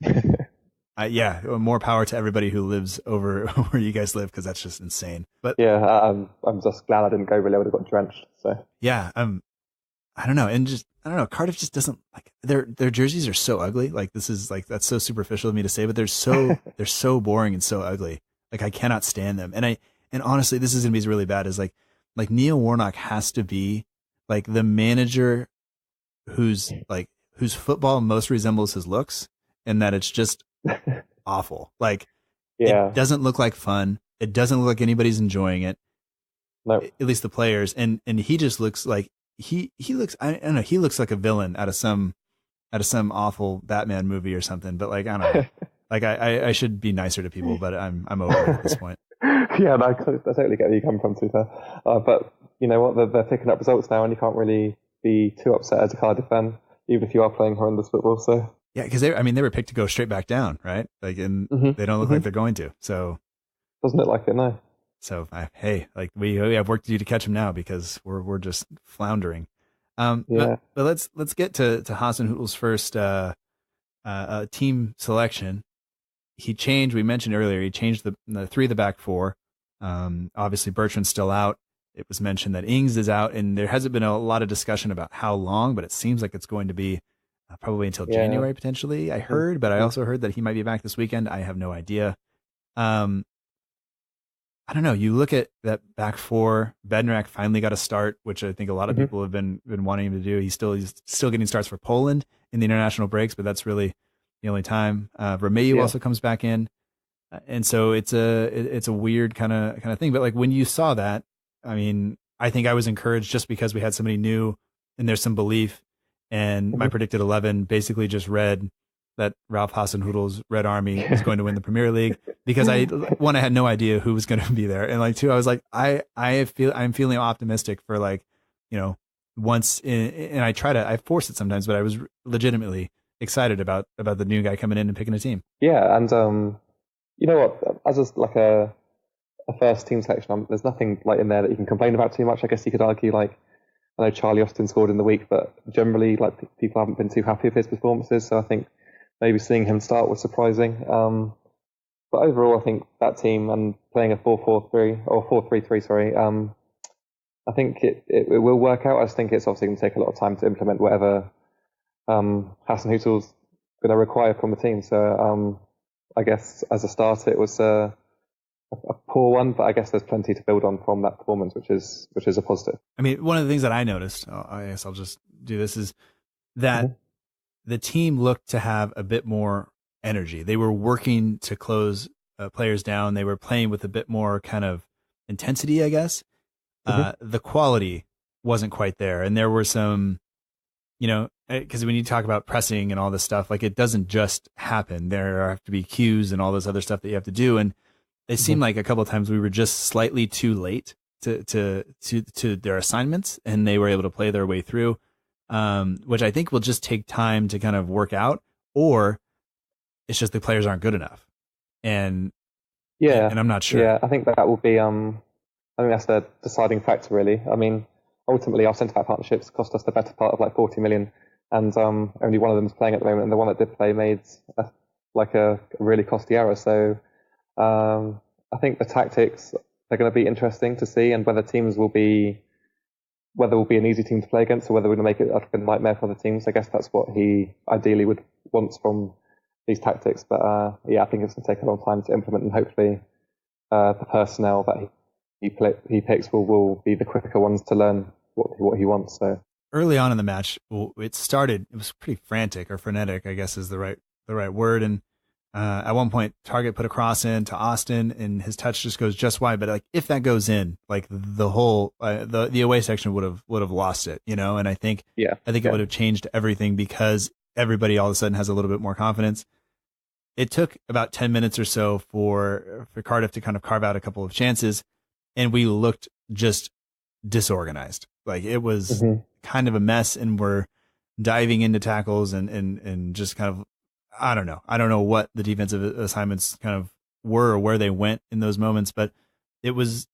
more power to everybody who lives over where you guys live, because that's just insane. But yeah, I'm just glad I didn't go. Really, I would have got drenched. So yeah, I don't know, and just I don't know. Cardiff just doesn't like their jerseys are so ugly. Like, this is like, that's so superficial of me to say, but they're so boring and so ugly. Like, I cannot stand them. And honestly, this is gonna be really bad. Is like Neil Warnock has to be like the manager whose football most resembles his looks, and that it's just awful. Like, it doesn't look like fun. It doesn't look like anybody's enjoying it. No. At least the players. And he just looks like he looks, I don't know, he looks like a villain out of some awful Batman movie or something. But like, I don't know. Like, I should be nicer to people, but I'm over it at this point. Yeah, no, I totally get where you come from, too. But you know what? They're picking up results now, and you can't really be too upset as a Cardiff fan, even if you are playing horrendous football. So yeah, because they were picked to go straight back down, right? Like, and they don't look like they're going to. So doesn't look like it, no. So hey, like we have work to do to catch them now, because we're just floundering. But let's get to Hasenhüttl's first team selection. He changed. We mentioned earlier he changed the three of the back four. Obviously Bertrand's still out. It was mentioned that Ings is out, and there hasn't been a lot of discussion about how long, but it seems like it's going to be probably until January potentially. I heard, but I also heard that he might be back this weekend. I have no idea. I don't know. You look at that back four. Bednarak finally got a start, which I think a lot of people have been wanting him to do. He's still getting starts for Poland in the international breaks, but that's really the only time. Romeu also comes back in, and so it's a weird kind of thing. But like, when you saw that, I mean, I think I was encouraged just because we had somebody new and there's some belief. And my predicted 11 basically just read that Ralph Hasenhüttl's Red Army is going to win the Premier League, because I had no idea who was going to be there. And like, two, I was like, I'm feeling optimistic for, like, once and I force it sometimes, but I was legitimately excited about the new guy coming in and picking a team. Yeah. And, you know what, as a first team selection, there's nothing like in there that you can complain about too much. I guess you could argue, like, I know Charlie Austin scored in the week, but generally, like, people haven't been too happy with his performances. So I think maybe seeing him start was surprising. But overall, I think that team, and playing a 4-4-3 or 4-3-3, sorry, I think it will work out. I just think it's obviously going to take a lot of time to implement whatever Hasenhüttl's going to require from the team. So I guess as a start, it was a poor one, but I guess there's plenty to build on from that performance, which is a positive. I mean, one of the things that I noticed, I guess I'll just do this, is that the team looked to have a bit more energy. They were working to close players down. They were playing with a bit more kind of intensity, I guess. The quality wasn't quite there. And there were some, because when you talk about pressing and all this stuff, like it doesn't just happen. There have to be cues and all this other stuff that you have to do. And it seemed like a couple of times we were just slightly too late to their assignments, and they were able to play their way through, which I think will just take time to kind of work out, or it's just the players aren't good enough. And I'm not sure. Yeah, I think that will be, I think that's the deciding factor, really. I mean, ultimately, our centre-back partnerships cost us the better part of like 40 million, and only one of them is playing at the moment, and the one that did play made a really costly error. So I think the tactics are going to be interesting to see, and whether it will be an easy team to play against, or whether we're going to make it like a nightmare for other teams. I guess that's what he ideally would want from these tactics. But I think it's going to take a long time to implement, and hopefully the personnel that he picks will be the quicker ones to learn what he wants. So early on in the match, it was pretty frantic, or frenetic, I guess is the right word. And at one point, Targett put a cross in to Austin, and his touch just goes just wide. But like, if that goes in, like the whole the away section would have lost it, And I think it would have changed everything, because everybody all of a sudden has a little bit more confidence. It took about 10 minutes or so for Cardiff to kind of carve out a couple of chances, and we looked just disorganized. Like, it was kind of a mess, and we're diving into tackles and just kind of, I don't know what the defensive assignments kind of were, or where they went in those moments, but it was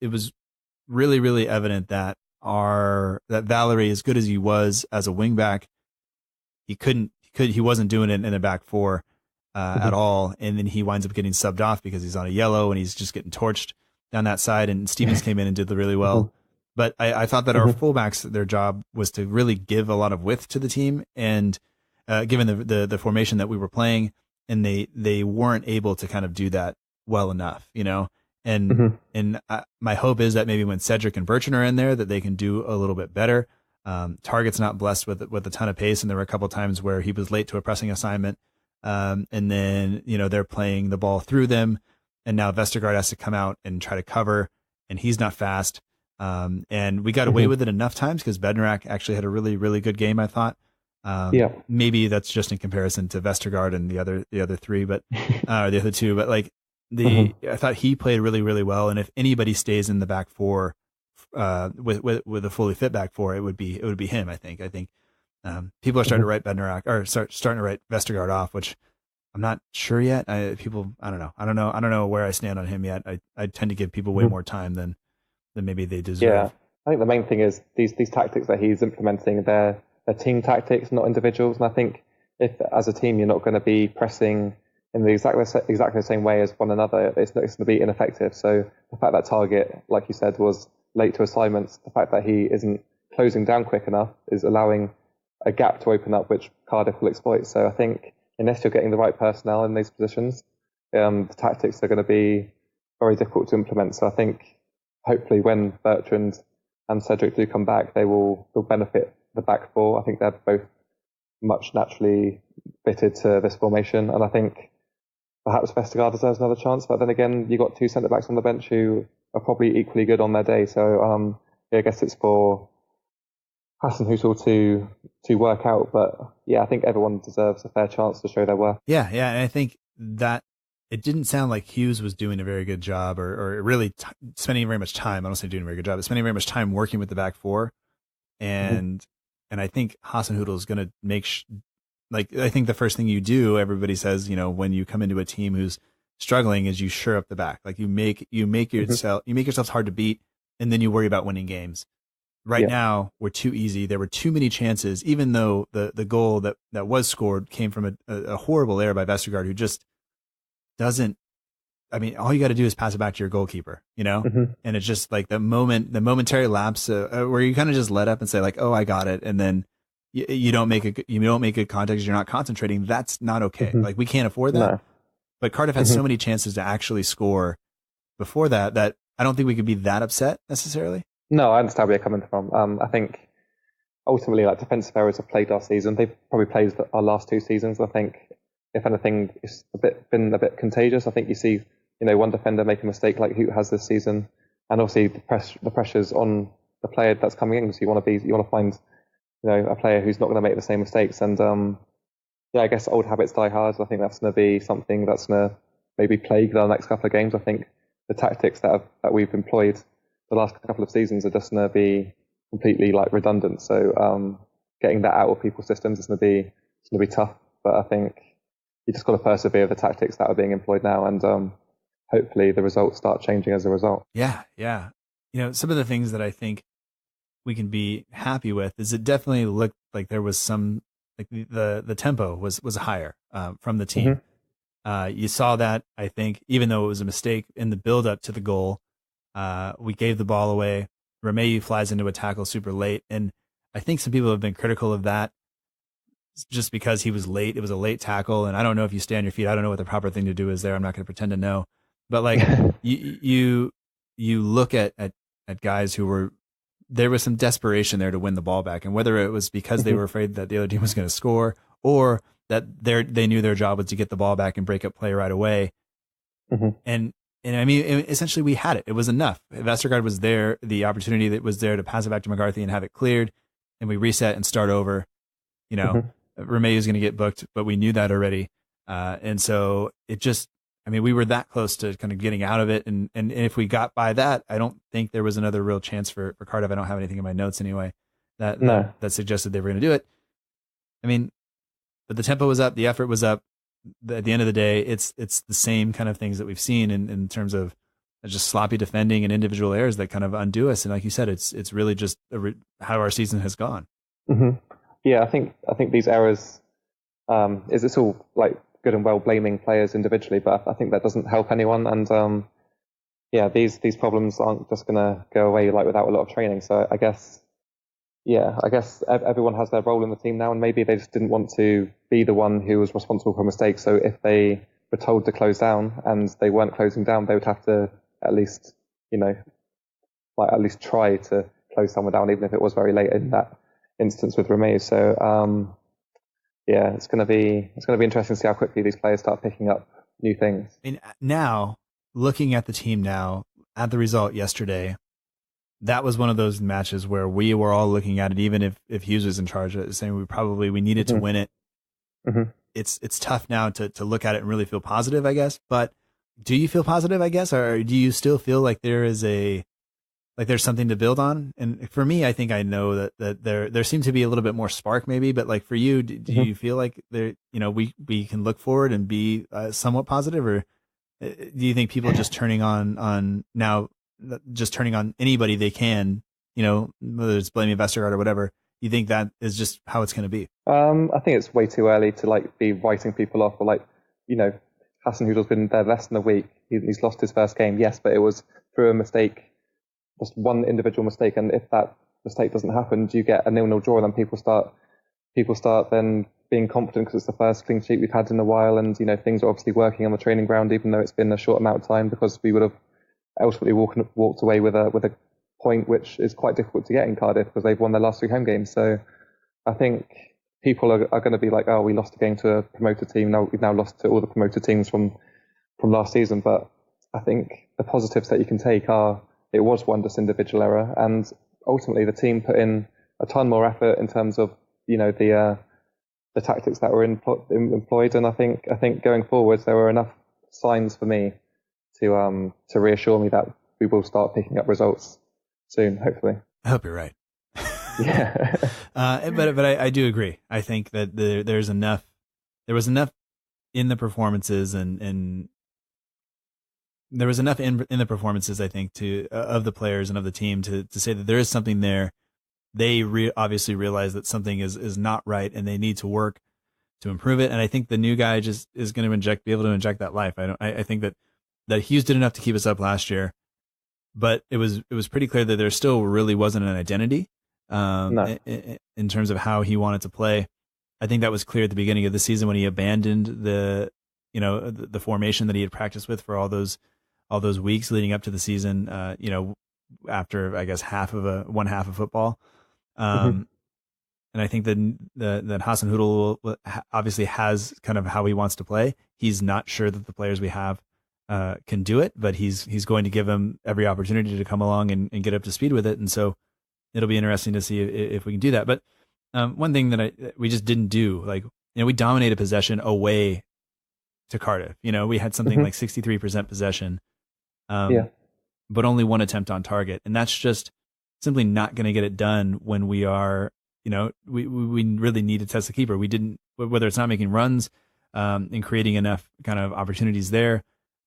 really, really evident that that Valerie, as good as he was as a wingback, he wasn't doing it in a back four at all. And then he winds up getting subbed off because he's on a yellow, and he's just getting torched down that side. And Stevens came in and did really well. But I thought that our fullbacks, their job was to really give a lot of width to the team, and given the formation that we were playing, and they weren't able to kind of do that well enough, And my hope is that maybe when Cedric and Bertrand are in there, that they can do a little bit better. Target's not blessed with a ton of pace, and there were a couple of times where he was late to a pressing assignment, and then they're playing the ball through them, and now Vestergaard has to come out and try to cover, and he's not fast. And we got away with it enough times because Bednarak actually had a really, really good game, I thought. Maybe that's just in comparison to Vestergaard and the other three, but the other two. But like I thought he played really, really well. And if anybody stays in the back four with a fully fit back four, it would be him. I think people are starting to write Bednarak, or starting to write Vestergaard off, which I'm not sure yet. I don't know where I stand on him yet. I tend to give people way more time than maybe they deserve. Yeah, I think the main thing is these tactics that he's implementing, they're team tactics, not individuals. And I think if as a team you're not going to be pressing in the exactly the same way as one another, it's going to be ineffective. So the fact that Target, like you said, was late to assignments, the fact that he isn't closing down quick enough is allowing a gap to open up, which Cardiff will exploit. So I think unless you're getting the right personnel in these positions, the tactics are going to be very difficult to implement. So I think hopefully when Bertrand and Cedric do come back, they'll benefit the back four. I think they're both much naturally fitted to this formation, and I think perhaps Vestergaard deserves another chance. But then again, you've got two centre backs on the bench who are probably equally good on their day. So I guess it's for Hasenhüttl to work out. But yeah, I think everyone deserves a fair chance to show their worth. Yeah, and I think that it didn't sound like Hughes was doing a very good job, or really spending very much time. I don't say doing a very good job, but spending very much time working with the back four. And I think Hasenhüttl is going to make I think the first thing you do, everybody says, when you come into a team who's struggling, is you shore up the back. Like you make yourselves hard to beat, and then you worry about winning games. Right now, we're too easy. There were too many chances, even though the goal that was scored came from a horrible error by Vestergaard, who just doesn't. I mean, all you got to do is pass it back to your goalkeeper, and it's just like the momentary lapse where you kind of just let up and say like, "Oh, I got it," and then you don't make good contact because you're not concentrating. That's not okay. Like we can't afford that. No. But Cardiff had so many chances to actually score before that I don't think we could be that upset necessarily. No, I understand where you're coming from. I think ultimately, like, defensive errors have plagued our season. They've probably plagued our last 2 seasons. I think, if anything, it's been a bit contagious. I think you see, one defender make a mistake like Hoot has this season, and obviously the pressures on the player that's coming in. So you want to find, a player who's not going to make the same mistakes. And I guess old habits die hard. I think that's going to be something that's going to maybe plague the next couple of games. I think the tactics that we've employed the last couple of seasons are just going to be completely like redundant. So getting that out of people's systems is going to be tough. But I think you just got to persevere with the tactics that are being employed now, and hopefully the results start changing as a result. Yeah. Some of the things that I think we can be happy with is it definitely looked like there was some, like the tempo was higher from the team. You saw that, I think, even though it was a mistake in the build up to the goal, we gave the ball away. Romeu flies into a tackle super late, and I think some people have been critical of that just because he was late. It was a late tackle, and I don't know if you stay on your feet. I don't know what the proper thing to do is there. I'm not going to pretend to know, but like you look at guys who were, there was some desperation there to win the ball back, and whether it was because they were afraid that the other team was going to score, or that they knew their job was to get the ball back and break up play right away. And I mean, essentially we had it. It was enough. Vestergaard was there, the opportunity that was there to pass it back to McCarthy and have it cleared, and we reset and start over. Romeu is going to get booked, but we knew that already. And so it just, I mean, we were that close to kind of getting out of it. And if we got by that, I don't think there was another real chance for Cardiff. I don't have anything in my notes anyway that suggested they were going to do it. I mean, but the tempo was up, the effort was up. At the end of the day, it's the same kind of things that we've seen in terms of just sloppy defending and individual errors that kind of undo us. And like you said, it's really just how our season has gone. Yeah, I think these errors, it's all like good and well blaming players individually, but I think that doesn't help anyone. And these problems aren't just going to go away like without a lot of training. So I guess everyone has their role in the team now, and maybe they just didn't want to be the one who was responsible for mistakes. So if they were told to close down and they weren't closing down, they would have to at least try to close someone down, even if it was very late in that instance with Romeu. So it's going to be interesting to see how quickly these players start picking up new things. I mean, now looking at the team now, at the result yesterday, that was one of those matches where we were all looking at it, even if Hughes was in charge, saying we needed to win it. It's tough now to look at it and really feel positive, I guess. But do you feel positive, I guess, or do you still feel like there's something to build on? And for me, I think I know that there seemed to be a little bit more spark, maybe. But like for you, do you feel like we can look forward and be somewhat positive, or do you think people just turning on anybody they can, whether it's blaming Vestergaard or whatever, you think that is just how it's going to be? I think it's way too early to be writing people off, or Hassan Hoodle's been there less than a week. He's lost his first game, yes, but it was through a mistake, just one individual mistake. And if that mistake doesn't happen, do you get a 0-0 draw? And then people start then being confident because it's the first clean sheet we've had in a while, and things are obviously working on the training ground, even though it's been a short amount of time, because we would have ultimately walked away with a point which is quite difficult to get in Cardiff because they've won their last 3 home games. So I think people are going to be like, oh, we lost a game to a promoted team. Now we've lost to all the promoted teams from last season. But I think the positives that you can take are it was one just individual error, and ultimately the team put in a ton more effort in terms of the tactics that were employed. And I think going forwards there were enough signs for me to reassure me that we will start picking up results soon, hopefully. I hope you're right. Yeah. But I do agree. I think that there was enough in the performances, and there was enough in the performances, I think, of the players and of the team to say that there is something there. They obviously realize that something is not right, and they need to work to improve it. And I think the new guy just is going to be able to inject that life. I think that Hughes did enough to keep us up last year, but it was pretty clear that there still really wasn't an identity in terms of how he wanted to play. I think that was clear at the beginning of the season when he abandoned the formation that he had practiced with for all those weeks leading up to the season. After I guess one half of football. And I think that Hassan Hudl obviously has kind of how he wants to play. He's not sure that the players we have can do it, but he's going to give them every opportunity to come along and get up to speed with it. And so it'll be interesting to see if we can do that. But one thing that we just didn't do, like, we dominated possession away to Cardiff. We had something like 63% possession, but only one attempt on target. And that's just simply not going to get it done when we are, we really need to test the keeper. We didn't, whether it's not making runs and creating enough kind of opportunities there.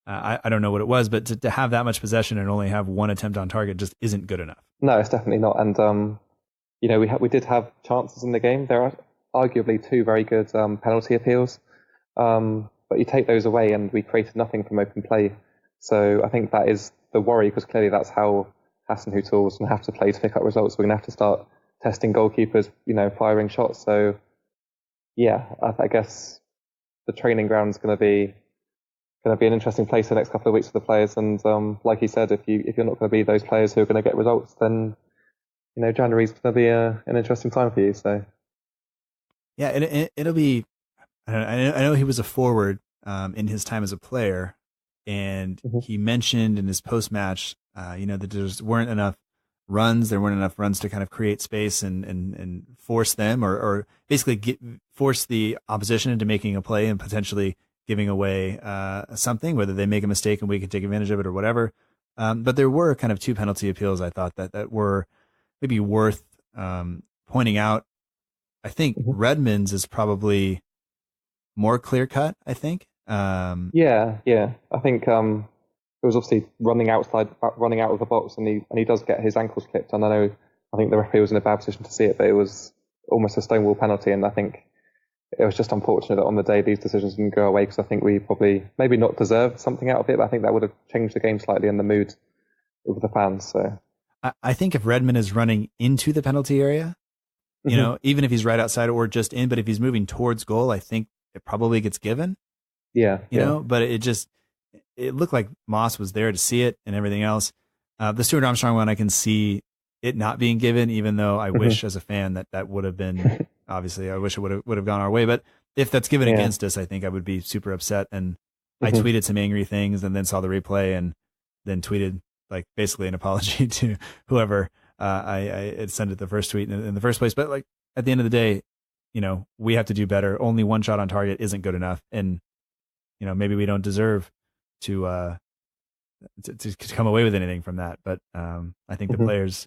I don't know what it was, but to have that much possession and only have one attempt on target just isn't good enough. No, it's definitely not. And, we did have chances in the game. There are arguably two very good penalty appeals, but you take those away and we created nothing from open play. So I think that is the worry, because clearly that's how Hassan Hüttl was going to have to play to pick up results. We're going to have to start testing goalkeepers, firing shots. So, yeah, I guess the training ground's going to be an interesting place the next couple of weeks for the players. And like you said, if you're not going to be those players who are going to get results, then January's going to be an interesting time for you. So, yeah, it'll be. I know he was a forward in his time as a player, and he mentioned in his post match, that there weren't enough runs. There weren't enough runs to kind of create space and force them, or basically force the opposition into making a play and potentially giving away something, whether they make a mistake and we can take advantage of it or whatever. But there were kind of two penalty appeals I thought that were maybe worth pointing out. I think Redmond's is probably more clear cut, I think. Yeah. I think it was obviously running out of the box, and he does get his ankles clipped. And I think the referee was in a bad position to see it, but it was almost a stonewall penalty. And I think it was just unfortunate that on the day these decisions didn't go away, because I think we probably maybe not deserved something out of it, but I think that would have changed the game slightly and the mood of the fans. So I think if Redmond is running into the penalty area, even if he's right outside or just in, but if he's moving towards goal, I think it probably gets given. Yeah. But it looked like Moss was there to see it and everything else. The Stuart Armstrong one, I can see it not being given, even though I wish as a fan that would have been, obviously I wish it would have gone our way. But if that's given against us, I think I would be super upset. And I tweeted some angry things and then saw the replay and then tweeted like basically an apology to whoever I had sent it the first tweet in the first place. But like at the end of the day, we have to do better. Only one shot on target isn't good enough. And, maybe we don't deserve to come away with anything from that. But I think the players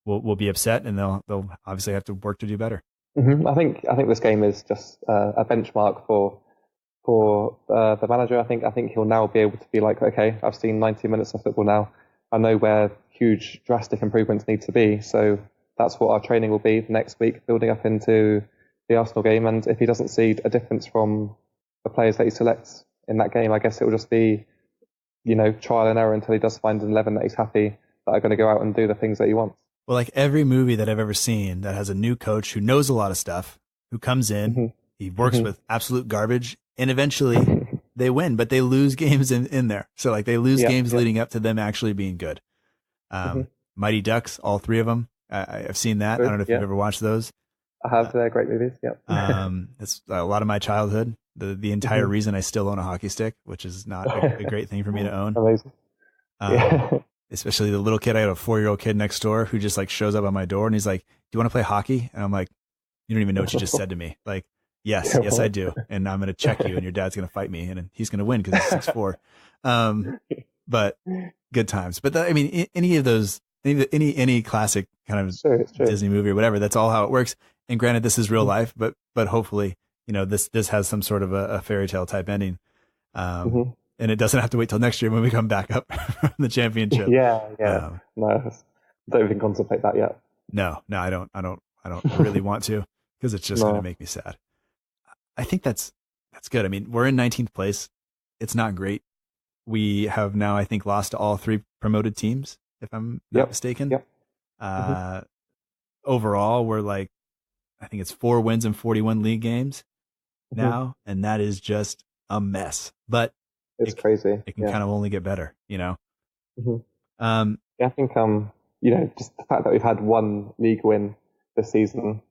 will be upset, and they'll obviously have to work to do better. I think this game is just a benchmark for the manager. I think he'll now be able to be like, okay, I've seen 90 minutes of football now. I know where huge drastic improvements need to be. So that's what our training will be next week, building up into the Arsenal game. And if he doesn't see a difference from the players that he selects in that game, I guess it will just be, trial and error until he does find an 11 that he's happy that are going to go out and do the things that he wants. Well, like every movie that I've ever seen that has a new coach who knows a lot of stuff, who comes in, he works with absolute garbage, and eventually they win, but they lose games in there. So like they lose games leading up to them actually being good. Mighty Ducks, all three of them. I've seen that. I don't know if you've ever watched those. I have. They're great movies. Yep. It's a lot of my childhood. The entire reason I still own a hockey stick, which is not a great thing for me to own. Amazing. Especially the little kid. I had a 4-year-old kid next door who just like shows up on my door and he's like, "Do you want to play hockey?" And I'm like, "You don't even know what you just said to me." Like, yes, I do. And I'm going to check you and your dad's going to fight me and he's going to win because he's 6'4". But good times. But any of those, any classic kind of Disney movie or whatever, that's all how it works. And granted, this is real life, but hopefully, this has some sort of a fairy tale type ending. And it doesn't have to wait till next year when we come back up from the championship. Yeah. No, don't even contemplate that yet. No, I don't really want to, because it's just going to make me sad. I think that's good. I mean, we're in 19th place. It's not great. We have now, I think, lost to all 3 promoted teams, if I'm not mistaken. Yep. Overall, we're like, I think it's 4 wins and 41 league games now, and that is just a mess. But it's crazy. It can kind of only get better, I think just the fact that we've had 1 league win this season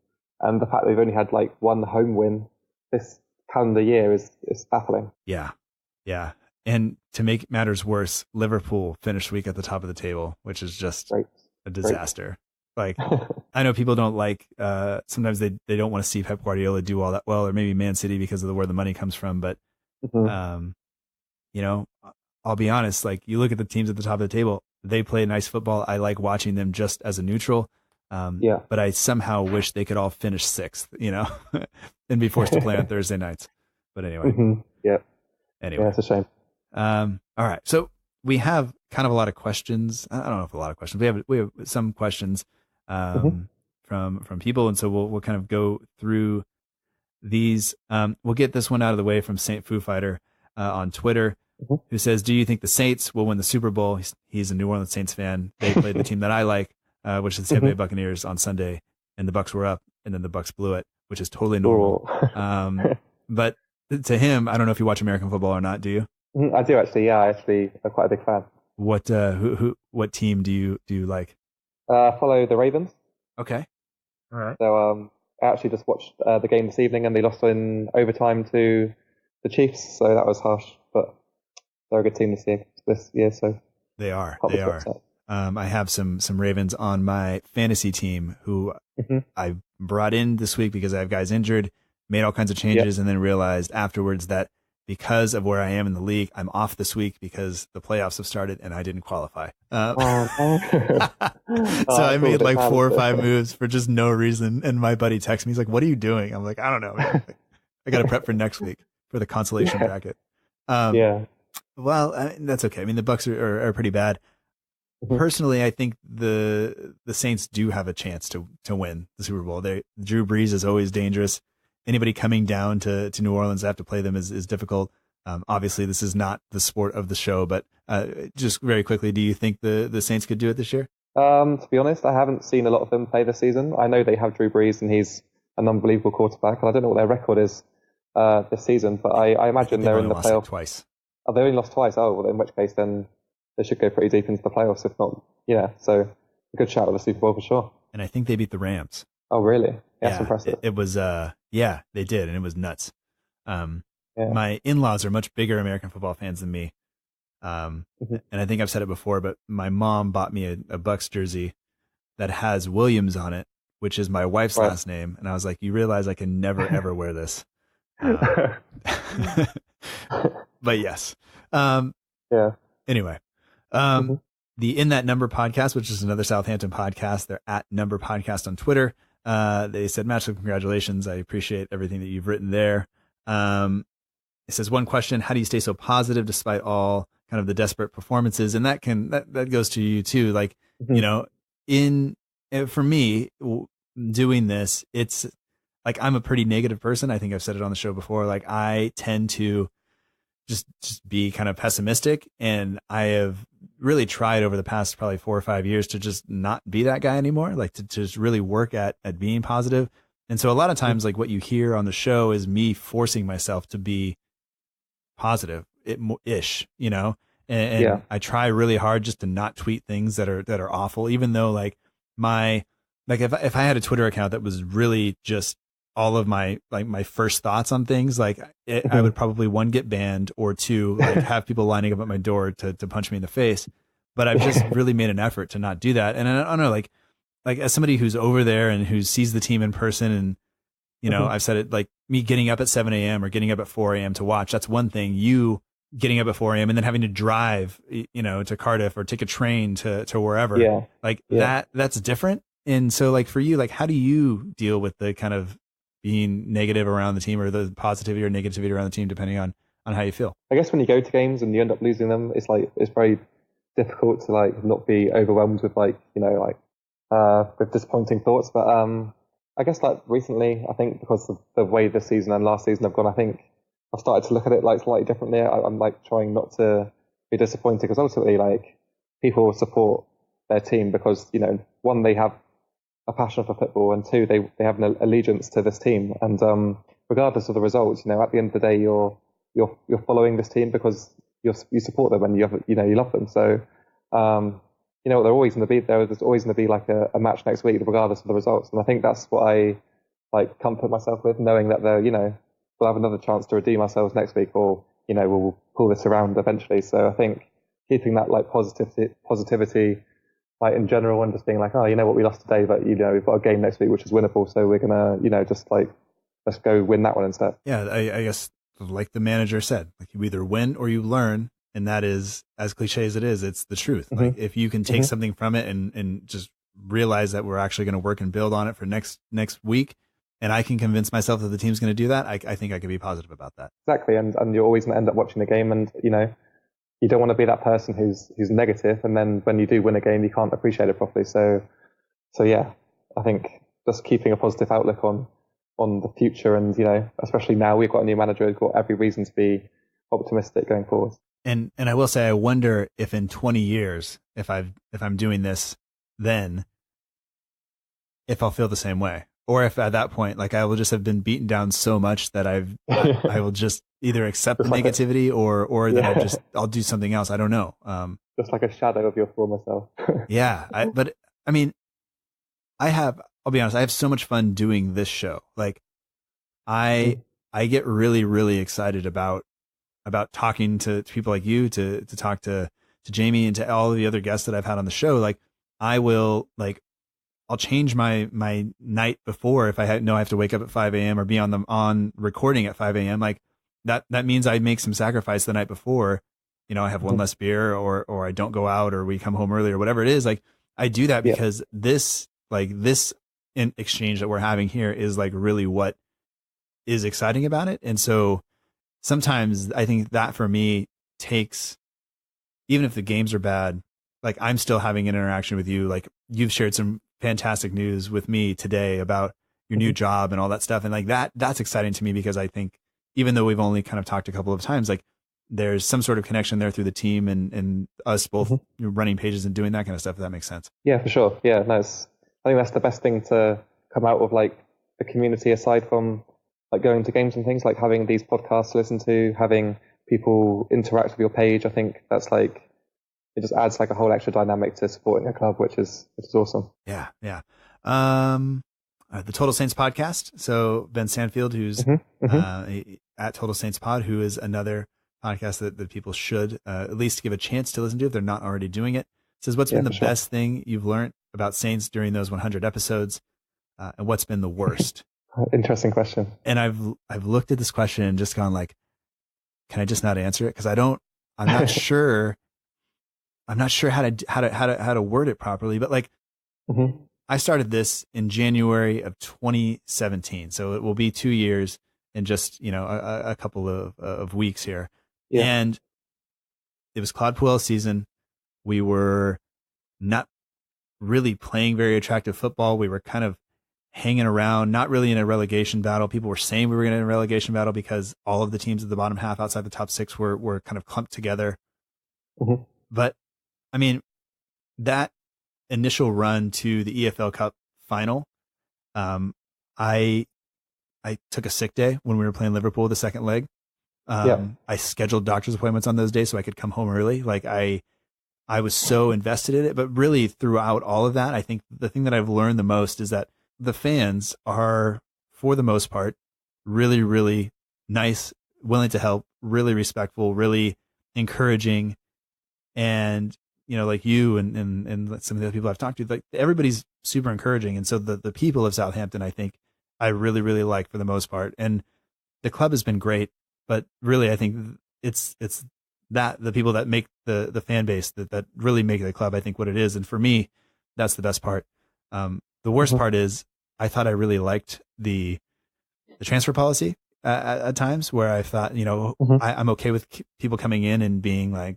and the fact that they've only had like one home win this calendar year is baffling. Yeah. And to make matters worse, Liverpool finished week at the top of the table, which is just a disaster. Like, I know people don't like, sometimes they don't want to see Pep Guardiola do all that well, or maybe Man City because of where the money comes from. But, you know, I'll be honest, like, you look at the teams at the top of the table, they play nice football. I like watching them just as a neutral. But I somehow wish they could all finish sixth, you know, and be forced to play on Thursday nights. But anyway. Anyway. Yeah, it's a shame. All right. So we have kind of a lot of questions. I don't know if a lot of questions. We have some questions from people, and so we'll kind of go through these. We'll get this one out of the way from Saint Foo Fighter on Twitter, who says, "Do you think the Saints will win the Super Bowl?" He's a New Orleans Saints fan. They played the team that I like, which is the Tampa Bay Buccaneers on Sunday, and the Bucs were up, and then the Bucs blew it, which is totally normal. But to him, I don't know if you watch American football or not. Do you? I do actually. Yeah, I'm quite a big fan. What what team do you like? Follow the Ravens. Okay. All right. So I actually just watched the game this evening, and they lost in overtime to the Chiefs. So that was harsh, but they're a good team this year. So they are. I have some Ravens on my fantasy team who I brought in this week because I have guys injured, made all kinds of changes, and then realized afterwards that because of where I am in the league, I'm off this week because the playoffs have started and I didn't qualify. So I made like 4 or 5 moves for just no reason. And my buddy texts me, he's like, "What are you doing?" I'm like, "I don't know, man. I got to prep for next week for the consolation bracket." Well, that's okay. I mean, the Bucs are pretty bad. Personally, I think the Saints do have a chance to win the Super Bowl. Drew Brees is always dangerous. Anybody coming down to New Orleans to have to play them is difficult. Obviously, this is not the sport of the show, but just very quickly, do you think the Saints could do it this year? To be honest, I haven't seen a lot of them play this season. I know they have Drew Brees, and he's an unbelievable quarterback. And I don't know what their record is this season, but I imagine they're in the playoffs twice. Oh, they only lost twice. Oh, well, in which case, then they should go pretty deep into the playoffs, if not, So a good shout at the Super Bowl for sure. And I think they beat the Rams. Oh, really? That's impressive. It was, they did, and it was nuts. My in-laws are much bigger American football fans than me. And I think I've said it before, but my mom bought me a Bucs jersey that has Williams on it, which is my wife's last name. And I was like, you realize I can never, ever wear this. But yes. Anyway, the In That Number podcast, which is another Southampton podcast, they're at Number Podcast on Twitter. They said, "Match, congratulations. I appreciate everything that you've written there." It says, "One question, how do you stay so positive despite all kind of the desperate performances?" And that goes to you too. Like, for me doing this, it's like, I'm a pretty negative person. I think I've said it on the show before. Like, I tend to just be kind of pessimistic, and I have really tried over the past probably 4 or 5 years to just not be that guy anymore, like to just really work at being positive. And so a lot of times, like, what you hear on the show is me forcing myself to be positive ish, and I try really hard just to not tweet things that are awful, even though if I had a Twitter account that was really just all of my first thoughts on things, I would probably, 1, get banned, or 2, have people lining up at my door to punch me in the face. But I've just really made an effort to not do that. And I don't know, like as somebody who's over there and who sees the team in person, and I've said it, like, me getting up at 7 a.m. or getting up at 4 a.m. to watch, that's one thing. You getting up at 4 a.m. and then having to drive, to Cardiff or take a train to wherever, that's different. And so, like, for you, like, how do you deal with the kind of being negative around the team, or the positivity or negativity around the team, depending on how you feel? I guess when you go to games and you end up losing them, it's very difficult to not be overwhelmed with with disappointing thoughts. But I guess recently, I think because of the way this season and last season have gone, I think I've started to look at it slightly differently. I'm trying not to be disappointed, because ultimately people support their team because 1, they have a passion for football, and 2, they have an allegiance to this team. And regardless of the results, at the end of the day, you're following this team because you support them and you love them. So they're always going to be there. There's always going to be a match next week, regardless of the results. And I think that's what I like comfort myself with, knowing that they're, we'll have another chance to redeem ourselves next week, or we'll pull this around eventually. So I think keeping that like positivity, like in general, and just being like, oh, you know what, we lost today, but we've got a game next week which is winnable, so we're gonna, just like let's go win that one instead. Yeah, I guess like the manager said, like you either win or you learn, and that is, as cliche as it is, it's the truth. Mm-hmm. Like if you can take something from it and just realize that we're actually going to work and build on it for next week, and I can convince myself that the team's going to do that, I think I can be positive about that. Exactly, and you're always going to end up watching the game, and you don't want to be that person who's negative, and then when you do win a game, you can't appreciate it properly. So yeah, I think just keeping a positive outlook on the future, and especially now we've got a new manager, we've got every reason to be optimistic going forward. And I will say, I wonder if in 20 years, if I'm doing this, then if I'll feel the same way, or if at that point, like I will just have been beaten down so much that I will just either accept the negativity or that I'll do something else. I don't know. Just like a shadow of your former self. Yeah. But I mean, I'll be honest, I have so much fun doing this show. Like I get really, really excited about talking to people like you, to talk to Jamie and to all of the other guests that I've had on the show. Like I'll change my night before if I have to wake up at 5 a.m. or be on recording at 5 a.m. Like that means I make some sacrifice the night before. I have one less beer, or I don't go out, or we come home early, or whatever it is. Like I do that because this exchange that we're having here is like really what is exciting about it. And so sometimes I think that for me takes, even if the games are bad, like I'm still having an interaction with you. Like you've shared some fantastic news with me today about your new job and all that stuff. And like that's exciting to me, because I think even though we've only kind of talked a couple of times, like there's some sort of connection there through the team and us both running pages and doing that kind of stuff, if that makes sense. Yeah, for sure. Yeah, nice. I think that's the best thing to come out of like the community, aside from like going to games and things, like having these podcasts to listen to, having people interact with your page. I think that's like, it just adds like a whole extra dynamic to supporting a club, which is awesome. Yeah. Yeah. The Total Saints podcast. So Ben Sandfield, who's at Total Saints Pod, who is another podcast that people should at least give a chance to listen to if they're not already doing it. Says, what's been the best thing you've learned about Saints during those 100 episodes, and what's been the worst? Interesting question. And I've looked at this question and just gone like, can I just not answer it? Because I'm not sure. I'm not sure how to word it properly. But like, I started this in January of 2017, so it will be 2 years in just a couple of weeks here. Yeah. And it was Claude Puel's season. We were not really playing very attractive football. We were kind of hanging around, not really in a relegation battle. People were saying we were in a relegation battle because all of the teams at the bottom half outside the top six were kind of clumped together. But I mean, that initial run to the EFL Cup final, I took a sick day when we were playing Liverpool the second leg. I scheduled doctor's appointments on those days so I could come home early. Like I was so invested in it. But really throughout all of that, I think the thing that I've learned the most is that the fans are, for the most part, really, really nice, willing to help, really respectful, really encouraging. And, like you and some of the other people I've talked to, like everybody's super encouraging. And so the people of Southampton, I think I really, really like for the most part. And the club has been great, but really I think it's that the people that make the fan base that really make the club, I think, what it is. And for me, that's the best part. The worst part is I thought I really liked the transfer policy at times, where I thought, I'm okay with people coming in and being like,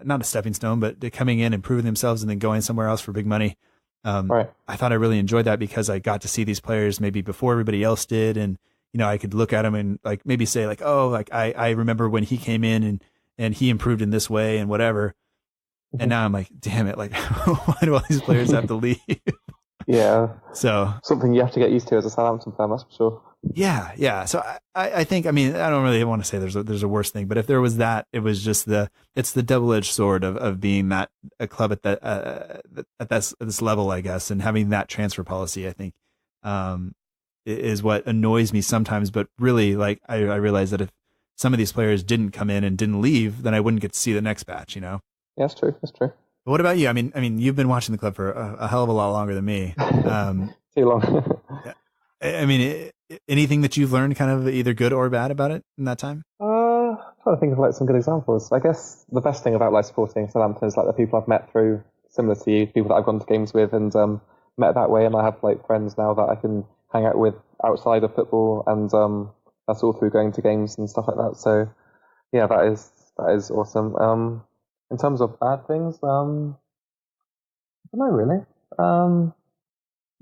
not a stepping stone, but coming in and proving themselves and then going somewhere else for big money. Right. I thought I really enjoyed that because I got to see these players maybe before everybody else did. And, I could look at them and like maybe say like, oh, like I remember when he came in and he improved in this way and whatever. And now I'm like, damn it. Like, why do all these players have to leave? Yeah. So something you have to get used to as a Southampton fan, that's for sure. Yeah. Yeah. So I think, I don't really want to say there's a worse thing, but if there was that, it was just it's the double-edged sword of being a club at this level, I guess, and having that transfer policy, I think, is what annoys me sometimes. But really, like I realize that if some of these players didn't come in and didn't leave, then I wouldn't get to see the next batch, you know? Yeah, that's true. That's true. But what about you? I mean, you've been watching the club for a hell of a lot longer than me. Too long. I mean, anything that you've learned kind of either good or bad about it in that time? I'm trying to think of like some good examples. I guess the best thing about like supporting Southampton is like the people I've met through, similar to you, people that I've gone to games with and met that way, and I have like friends now that I can hang out with outside of football, and that's all through going to games and stuff like that. So yeah, that is awesome. In terms of bad things, I don't know really.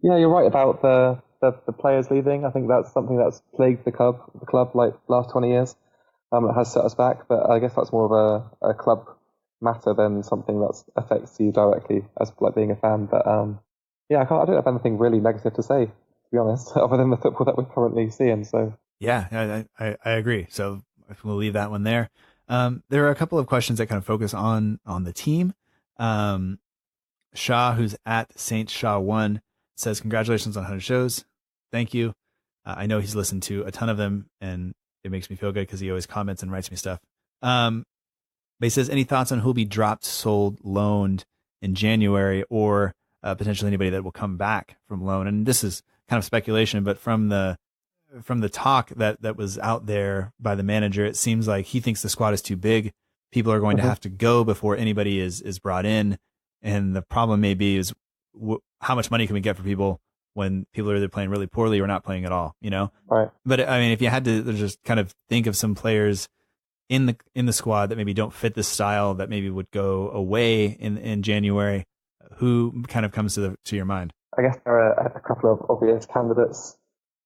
Yeah, you're right about the players leaving. I think that's something that's plagued the club like last 20 years. It has set us back, but I guess that's more of a club matter than something that affects you directly as like being a fan. But yeah, I don't have anything really negative to say, to be honest, other than the football that we're currently seeing. So yeah, I agree. So we'll leave that one there. There are a couple of questions that kind of focus on the team. Shaw, who's at Saint Shaw 1, says, congratulations on 100 shows. Thank you. I know he's listened to a ton of them, and it makes me feel good because he always comments and writes me stuff. But he says, any thoughts on who'll be dropped, sold, loaned in January, or potentially anybody that will come back from loan? And this is kind of speculation, but from the talk that was out there by the manager, it seems like he thinks the squad is too big. People are going to have to go before anybody is brought in. And the problem may be is how much money can we get for people when people are either playing really poorly or not playing at all, you know? Right. But I mean, if you had to just kind of think of some players in the squad that maybe don't fit the style that maybe would go away in January, who kind of comes to your mind? I guess there are a couple of obvious candidates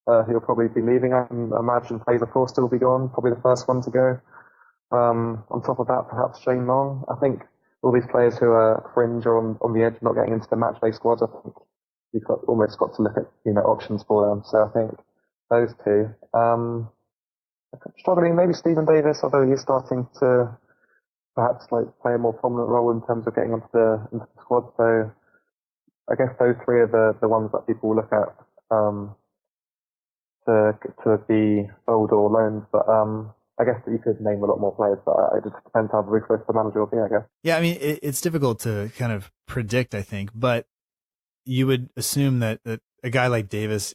who'll probably be leaving. I imagine Fraser Forster will be gone, probably the first one to go. On top of that, perhaps Shane Long. I think all these players who are fringe or on the edge, not getting into the match-day squads, I think you've almost got to look at options for them. So I think those two. Struggling maybe Stephen Davis, although he's starting to perhaps like play a more prominent role in terms of getting into the squad. So I guess those three are the ones that people will look at to be sold or loaned. But I guess you could name a lot more players, but it just depends how ruthless the manager will be, I guess. Yeah, I mean, it's difficult to kind of predict, I think, but you would assume that a guy like Davis,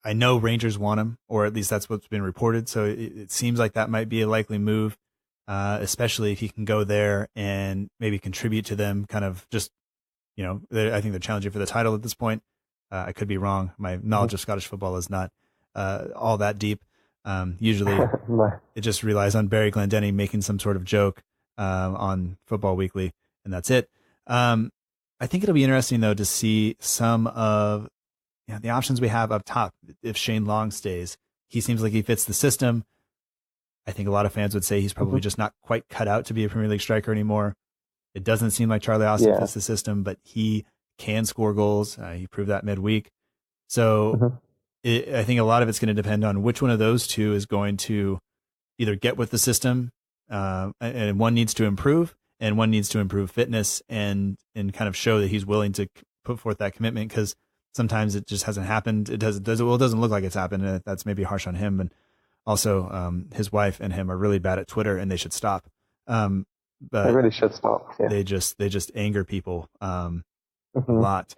I know Rangers want him, or at least that's what's been reported. So it seems like that might be a likely move, especially if he can go there and maybe contribute to them kind of just, I think they're challenging for the title at this point. I could be wrong. My knowledge of Scottish football is not all that deep. Usually it just relies on Barry Glendenny making some sort of joke on Football Weekly, and that's it. I think it'll be interesting, though, to see some of the options we have up top. If Shane Long stays, he seems like he fits the system. I think a lot of fans would say he's probably just not quite cut out to be a Premier League striker anymore. It doesn't seem like Charlie Austin fits the system, but he can score goals. He proved that midweek. So I think a lot of it's going to depend on which one of those two is going to either get with the system, and one needs to improve, and one needs to improve fitness and kind of show that he's willing to put forth that commitment, because sometimes it just hasn't happened. It doesn't look like it's happened. And that's maybe harsh on him. And also, his wife and him are really bad at Twitter, and they should stop. But they really should stop. Yeah. They just anger people a lot.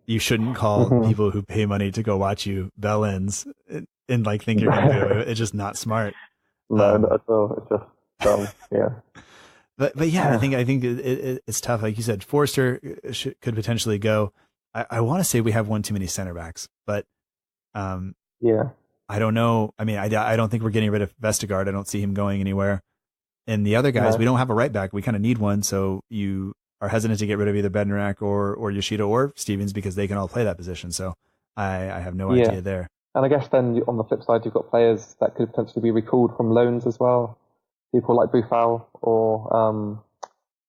You shouldn't call people who pay money to go watch you bell-ins and like think you're going to do it. It's just not smart. No, not at all. It's just dumb. Yeah. But yeah, I think it's tough. Like you said, Forster could potentially go. I want to say we have one too many center backs, but yeah, I don't know. I mean, I don't think we're getting rid of Vestergaard. I don't see him going anywhere. And the other guys, we don't have a right back. We kind of need one. So you are hesitant to get rid of either Bednarak or Yoshida or Stevens, because they can all play that position. So I have no idea there. And I guess then on the flip side, you've got players that could potentially be recalled from loans as well. People like Buffal, or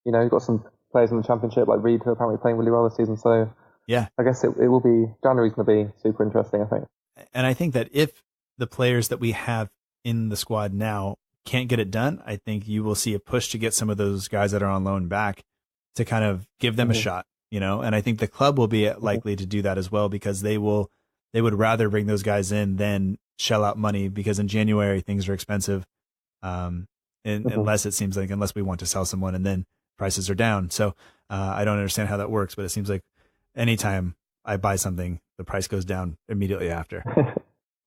you've got some players in the Championship like Reed, who are apparently playing really well this season. So yeah, I guess it will be, January's going to be super interesting, I think. And I think that if the players that we have in the squad now can't get it done, I think you will see a push to get some of those guys that are on loan back to kind of give them a shot, and I think the club will be likely to do that as well, because they they would rather bring those guys in than shell out money, because in January things are expensive. Unless it seems like, unless we want to sell someone and then prices are down. So I don't understand how that works, but it seems like anytime I buy something, the price goes down immediately after.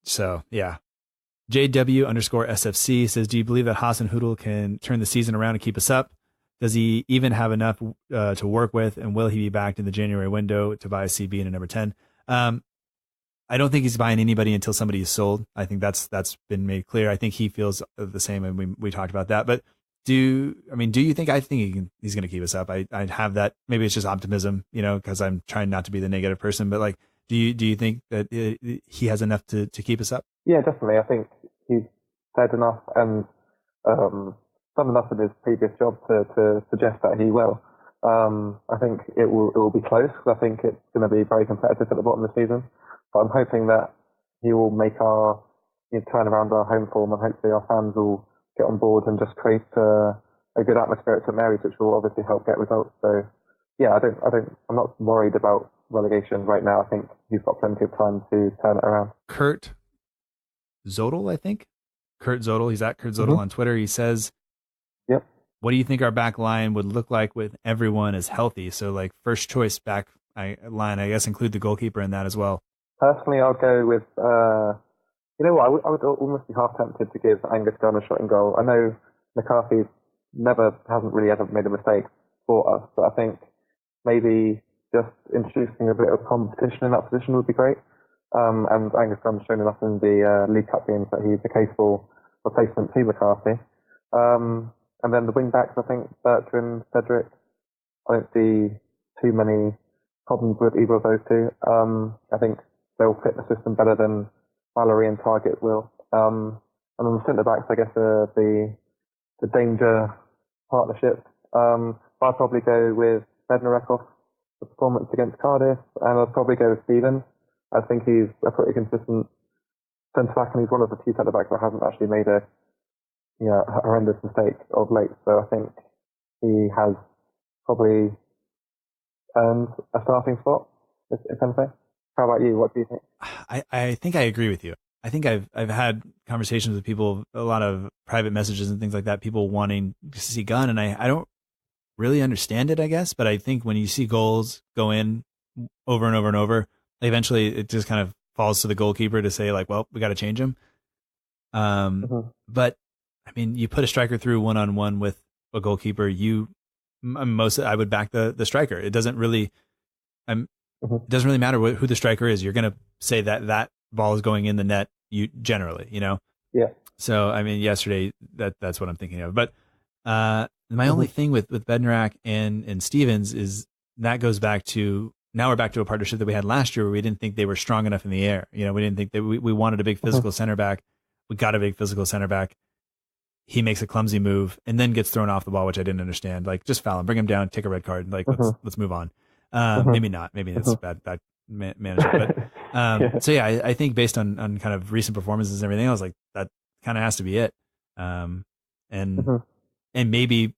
So yeah. JW_SFC says, do you believe that Haas and Hoodle can turn the season around and keep us up? Does he even have enough to work with? And will he be backed in the January window to buy a CB and a number 10? I don't think he's buying anybody until somebody is sold. I think that's been made clear. I think he feels the same, and we talked about that. But do you think? I think he's going to keep us up. I have that. Maybe it's just optimism, because I'm trying not to be the negative person. But like, do you think that he has enough to keep us up? Yeah, definitely. I think he's said enough and done enough in his previous job to suggest that he will. I think it will be close, because I think it's going to be very competitive at the bottom of the season. But I'm hoping that he will make turn around our home form, and hopefully our fans will get on board and just create a good atmosphere at St Mary's, which will obviously help get results. So yeah, I'm not worried about relegation right now. I think he's got plenty of time to turn it around. Kurt Zodel, I think. Kurt Zodel. He's at Kurt Zodel on Twitter. He says, "Yep. What do you think our back line would look like with everyone as healthy?" So like first choice back line, I guess include the goalkeeper in that as well. Personally, I'll go with, you know what, I would almost be half tempted to give Angus Gunn a shot in goal. I know McCarthy hasn't really ever made a mistake for us, but I think maybe just introducing a bit of competition in that position would be great. And Angus Gunn's shown enough in the League Cup games that he's a capable replacement to McCarthy. And then the wing backs, I think Bertrand, Cedric, I don't see too many problems with either of those two. I think they'll fit the system better than Valerie and Target will. And on the centre backs, I guess the danger partnership. I'd probably go with Bednarekoff, the performance against Cardiff, and I'd probably go with Stevens. I think he's a pretty consistent centre back, and he's one of the few centre backs that hasn't actually made a horrendous mistake of late. So I think he has probably earned a starting spot, if anything. How about you? What do you think? I think I agree with you. I think I've had conversations with people, a lot of private messages and things like that, people wanting to see Gunn, and I don't really understand it, I guess, but I think when you see goals go in over and over and over, eventually it just kind of falls to the goalkeeper to say like, well, we got to change him. But I mean, you put a striker through one-on-one with a goalkeeper, I would back the striker. It doesn't really, it doesn't really matter who the striker is. You're going to say that ball is going in the net, generally. Yeah. So, I mean, yesterday, that's what I'm thinking of. But my only thing with Bednarak and Stevens is that goes back to, now we're back to a partnership that we had last year where we didn't think they were strong enough in the air. We didn't think that we wanted a big physical center back. We got a big physical center back. He makes a clumsy move and then gets thrown off the ball, which I didn't understand. Like, just foul him, bring him down, take a red card. Like, let's move on. Maybe not. Maybe it's bad management. But so yeah, I think based on kind of recent performances and everything else, like that kind of has to be it. And maybe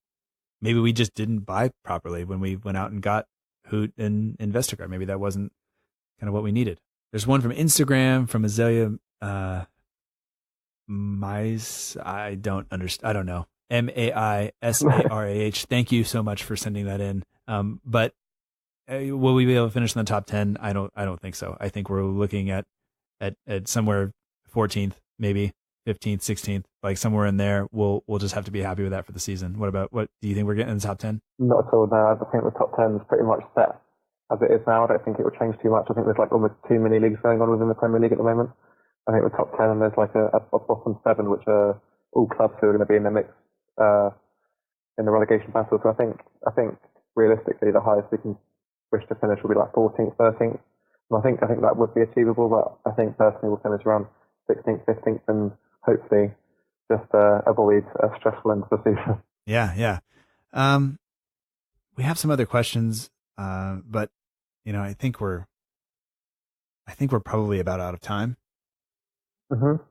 we just didn't buy properly when we went out and got Hoot and Vestergaard. Maybe that wasn't kind of what we needed. There's one from Instagram from Azalea I don't know. Maisarah. Thank you so much for sending that in. But will we be able to finish in the top 10? I don't think so. I think we're looking at somewhere 14th, maybe 15th, 16th, like somewhere in there. We'll just have to be happy with that for the season. What do you think we're getting in the top 10? Not at all. No, I think the top 10 is pretty much set as it is now. I don't think it will change too much. I think there's like almost two mini leagues going on within the Premier League at the moment. I think the top 10, and there's like a bottom 7, which are all clubs who are going to be in the mix in the relegation battle. So I think realistically, the highest we can wish to finish will be like 14th, 13th. And I think that would be achievable, but I think personally we'll finish around 16th, 15th, and hopefully just avoid a stressful end to the season. Yeah. We have some other questions, but I think we're probably about out of time.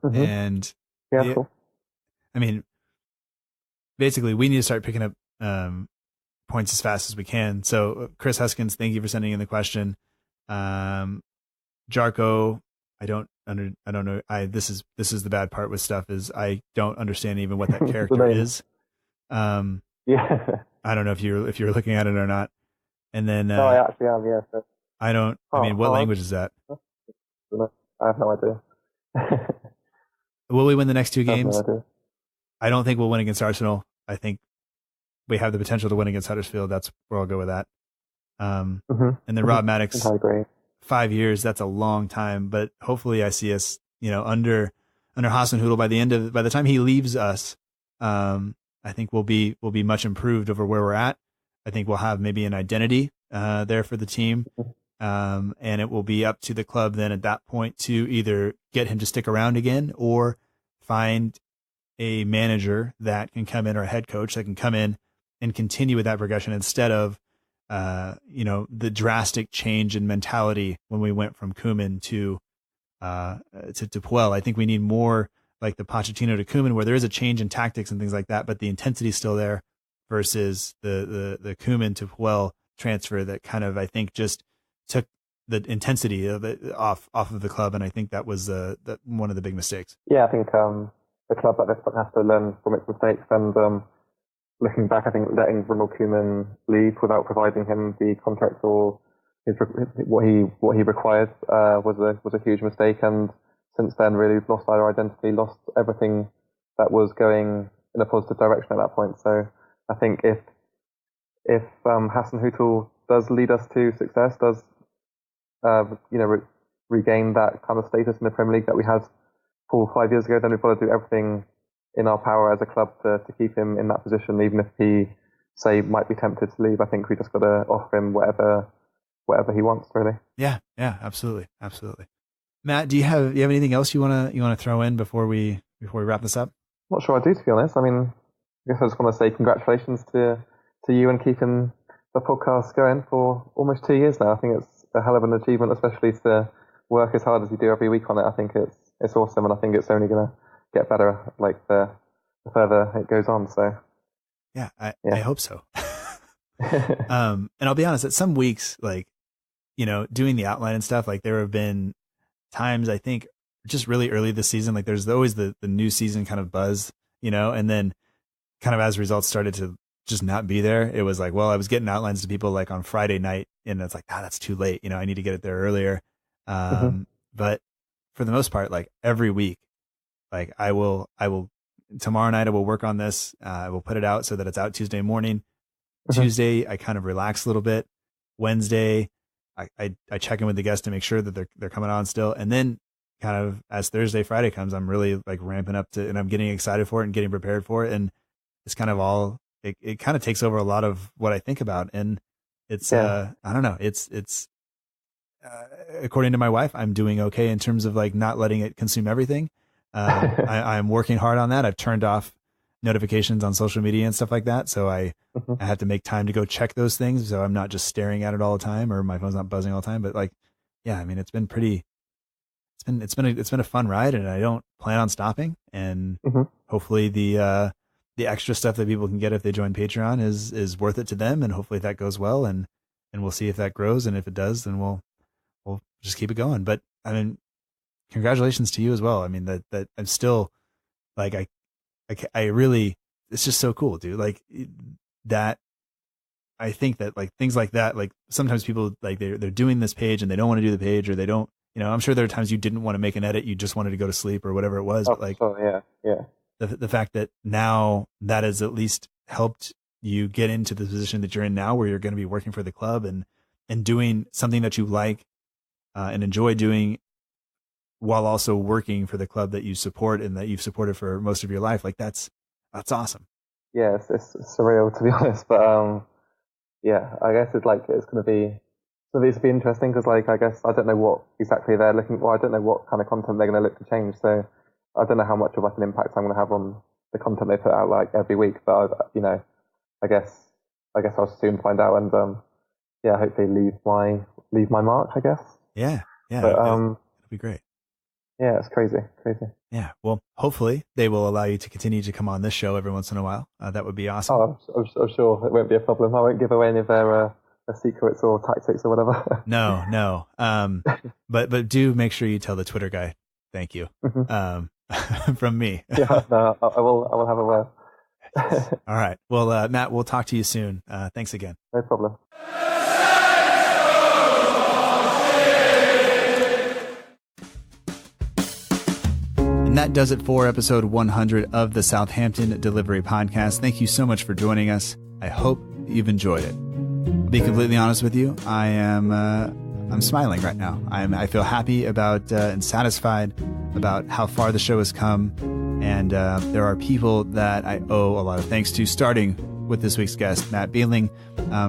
And yeah, cool. I mean, basically, we need to start picking up points as fast as we can. So, Chris Huskins, thank you for sending in the question. Jarko, I don't know. This is the bad part with stuff is I don't understand even what that character is. Yeah. I don't know if you're looking at it or not. And then no, I actually am. Yeah. So, I don't. I mean, what language is that? I have no idea. Will we win the next two games? I have no idea. I don't think we'll win against Arsenal. I think we have the potential to win against Huddersfield. That's where I'll go with that. And then Rob Maddox, I agree. 5 years. That's a long time, but hopefully I see us, under Hasenhüttl by the time he leaves us, I think we'll be much improved over where we're at. I think we'll have maybe an identity there for the team. And it will be up to the club then at that point to either get him to stick around again or find a manager that can come in or a head coach that can come in and continue with that progression instead of, the drastic change in mentality when we went from Koeman to Puel. I think we need more like the Pochettino to Koeman where there is a change in tactics and things like that, but the intensity is still there versus the Koeman to Puel transfer that kind of, I think, just took the intensity of it off of the club. And I think that was one of the big mistakes. Yeah, I think the club at this point has to learn from its mistakes. And looking back, I think letting Ronald Koeman leave without providing him the contract or what he required was a huge mistake. And since then, really lost our identity, lost everything that was going in a positive direction at that point. So I think if Hasenhüttl does lead us to success, does regain that kind of status in the Premier League that we had 4 or 5 years ago, then we've got to do everything in our power as a club to keep him in that position, even if he, might be tempted to leave. I think we just got to offer him whatever he wants, really. Yeah, absolutely. Matt, do you have anything else you wanna throw in before we wrap this up? Not sure I do, to be honest. I mean, I guess I just want to say congratulations to you and keeping the podcast going for almost 2 years now. I think it's a hell of an achievement, especially to work as hard as you do every week on it. I think it's awesome, and I think it's only going to get better like the further it goes on. So yeah, I hope so. And I'll be honest, at some weeks, like, doing the outline and stuff, like there have been times, I think just really early this season, like there's always the new season kind of buzz, and then kind of as results started to just not be there, it was like, well, I was getting outlines to people like on Friday night and it's like, that's too late. I need to get it there earlier. But for the most part, like every week, like I will tomorrow night, I will work on this. I will put it out so that it's out Tuesday morning. Tuesday, I kind of relax a little bit. Wednesday, I check in with the guests to make sure that they're coming on still. And then kind of as Thursday, Friday comes, I'm really like ramping up and I'm getting excited for it and getting prepared for it. And it's kind of all, it kind of takes over a lot of what I think about. And it's, I don't know, it's according to my wife, I'm doing okay in terms of like not letting it consume everything. I'm working hard on that. I've turned off notifications on social media and stuff like that. So I have to make time to go check those things. So I'm not just staring at it all the time or my phone's not buzzing all the time, but like, yeah, I mean, it's been a fun ride and I don't plan on stopping. And hopefully the extra stuff that people can get if they join Patreon is worth it to them. And hopefully that goes well and we'll see if that grows. And if it does, then we'll just keep it going. But I mean, congratulations to you as well. I mean, that I'm still like, I really, it's just so cool, dude. Like that, I think that like things like that, like sometimes people like they're doing this page and they don't want to do the page or they don't, I'm sure there are times you didn't want to make an edit. You just wanted to go to sleep or whatever it was. But like, yeah. The fact that now that has at least helped you get into the position that you're in now, where you're going to be working for the club and doing something that you like and enjoy doing, while also working for the club that you support and that you've supported for most of your life. Like that's awesome. Yeah, it's surreal to be honest, but yeah, I guess it's going to be interesting because like I guess I don't know what exactly they're looking for. I don't know what kind of content they're going to look to change. So I don't know how much of like an impact I'm going to have on the content they put out like every week. But I guess I'll soon find out and hopefully leave my mark. I guess. Yeah. But, it'll be great. Yeah, it's crazy. Yeah, well, hopefully they will allow you to continue to come on this show every once in a while. That would be awesome. Oh, I'm sure it won't be a problem. I won't give away any of their secrets or tactics or whatever. No. But do make sure you tell the Twitter guy thank you. From me. Yeah, no, I will have a word. All right. Well, Matt, we'll talk to you soon. Thanks again. No problem. And that does it for episode 100 of the Southampton Delivery Podcast. Thank you so much for joining us. I hope you've enjoyed it. To be completely honest with you, I'm smiling right now. I feel happy about and satisfied about how far the show has come. And there are people that I owe a lot of thanks to, starting with this week's guest, Matt Beling,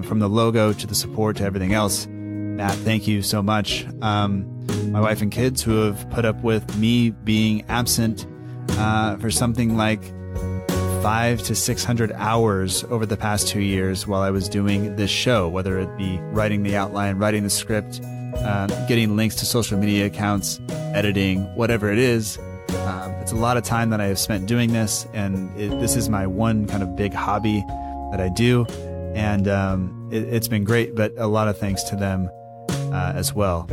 from the logo to the support to everything else. Matt, thank you so much. My wife and kids who have put up with me being absent for something like 500 to 600 hours over the past 2 years while I was doing this show, whether it be writing the outline, writing the script, getting links to social media accounts, editing, whatever it is. It's a lot of time that I have spent doing this, and this is my one kind of big hobby that I do, and it's been great, but a lot of thanks to them as well.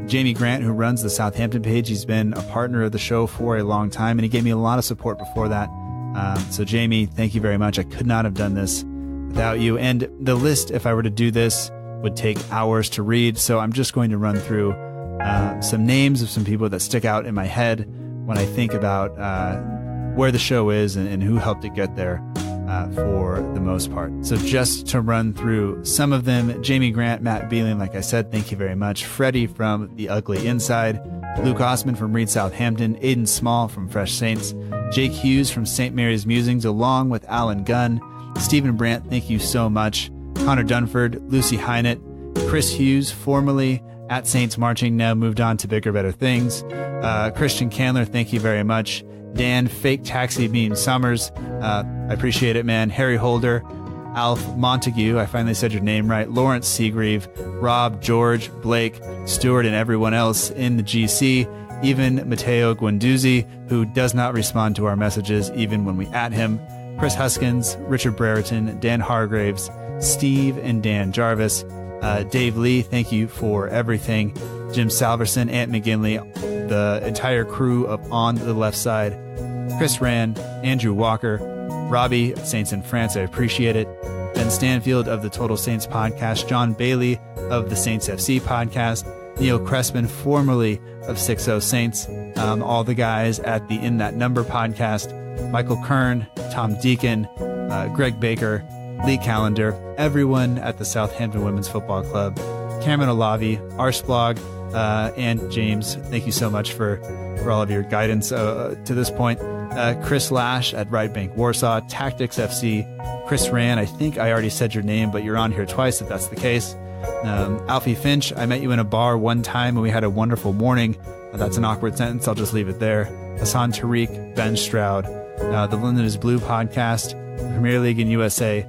Jamie Grant, who runs the Southampton page, he's been a partner of the show for a long time, and he gave me a lot of support before that. So Jamie, thank you very much. I could not have done this without you. And the list, if I were to do this, would take hours to read. So I'm just going to run through some names of some people that stick out in my head when I think about where the show is and who helped it get there for the most part. So just to run through some of them: Jamie Grant, Matt Beling, like I said, thank you very much. Freddie from The Ugly Inside, Luke Osman from Read Southampton, Aidan Small from Fresh Saints, Jake Hughes from St. Mary's Musings, along with Alan Gunn, Stephen Brandt, thank you so much, Connor Dunford, Lucy Hynett, Chris Hughes, formerly at Saints Marching, now moved on to bigger, better things, Christian Candler, thank you very much, Dan, Fake Taxi Beam Summers, I appreciate it, man, Harry Holder, Alf Montague, I finally said your name right, Lawrence Seagrieve, Rob, George, Blake, Stuart, and everyone else in the GC, even Matteo Guendouzi, who does not respond to our messages even when we at him, Chris Huskins, Richard Brereton, Dan Hargraves, Steve and Dan Jarvis, Dave Lee, thank you for everything, Jim Salverson, Ant McGinley, the entire crew of On the Left Side, Chris Rand, Andrew Walker, Robbie, Saints in France, I appreciate it, Ben Stanfield of the Total Saints podcast, John Bailey of the Saints FC podcast, Neil Crespin, formerly of 60 Saints, all the guys at the In That Number podcast, Michael Kern, Tom Deacon, Greg Baker, Lee Callender, everyone at the Southampton Women's Football Club, Cameron Olavi, Arsblog, and James, thank you so much for all of your guidance to this point. Chris Lash at Right Bank Warsaw, Tactics FC, Chris Rand, I think I already said your name, but you're on here twice if that's the case. Alfie Finch, I met you in a bar one time and we had a wonderful morning. That's an awkward sentence, I'll just leave it there. Hassan Tariq, Ben Stroud, the London is Blue podcast, Premier League in USA,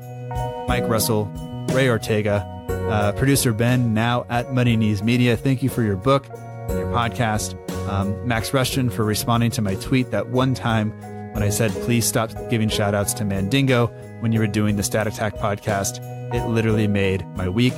Mike Russell, Ray Ortega, producer Ben, now at Muddy Knees Media, thank you for your book and your podcast. Max Rushton for responding to my tweet that one time when I said, please stop giving shout outs to Mandingo when you were doing the Stat Attack podcast. It literally made my week.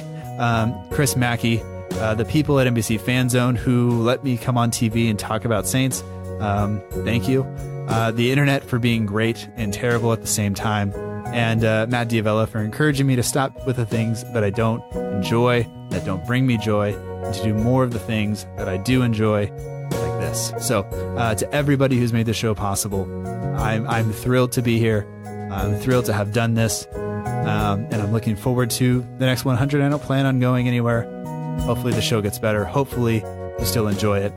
Chris Mackey, the people at NBC Fan Zone who let me come on TV and talk about Saints. Thank you. The internet for being great and terrible at the same time. And Matt Diavella for encouraging me to stop with the things that I don't enjoy, that don't bring me joy, and to do more of the things that I do enjoy, like this. So to everybody who's made the show possible, I'm thrilled to be here. I'm thrilled to have done this. And I'm looking forward to the next 100. I don't plan on going anywhere. Hopefully the show gets better. Hopefully you still enjoy it.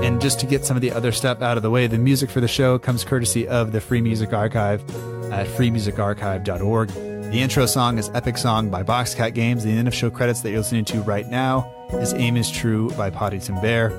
And just to get some of the other stuff out of the way, the music for the show comes courtesy of the Free Music Archive at freemusicarchive.org. The intro song is Epic Song by Boxcat Games. The end of show credits that you're listening to right now is Aim is True by Poddington Bear.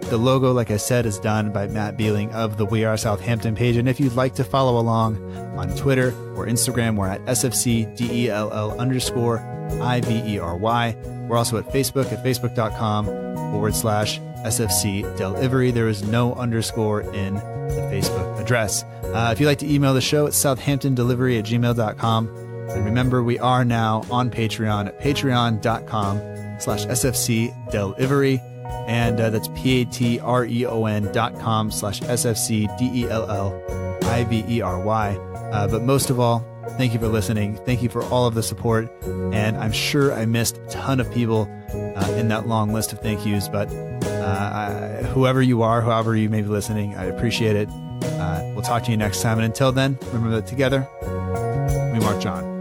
The logo, like I said, is done by Matt Beling of the We Are Southampton page. And if you'd like to follow along on Twitter or Instagram, we're at SFCDELL_IVERY. We're also at Facebook at facebook.com/SFC Delivery. There is no underscore in the Facebook address. If you'd like to email the show, it's southamptondelivery@gmail.com. And remember, we are now on Patreon at patreon.com/SFCDelivery. And that's patreon.com/SFCDELLIVERY. But most of all, thank you for listening. Thank you for all of the support. And I'm sure I missed a ton of people in that long list of thank yous. But whoever you are, however you may be listening, I appreciate it. We'll talk to you next time. And until then, remember that together, we march on.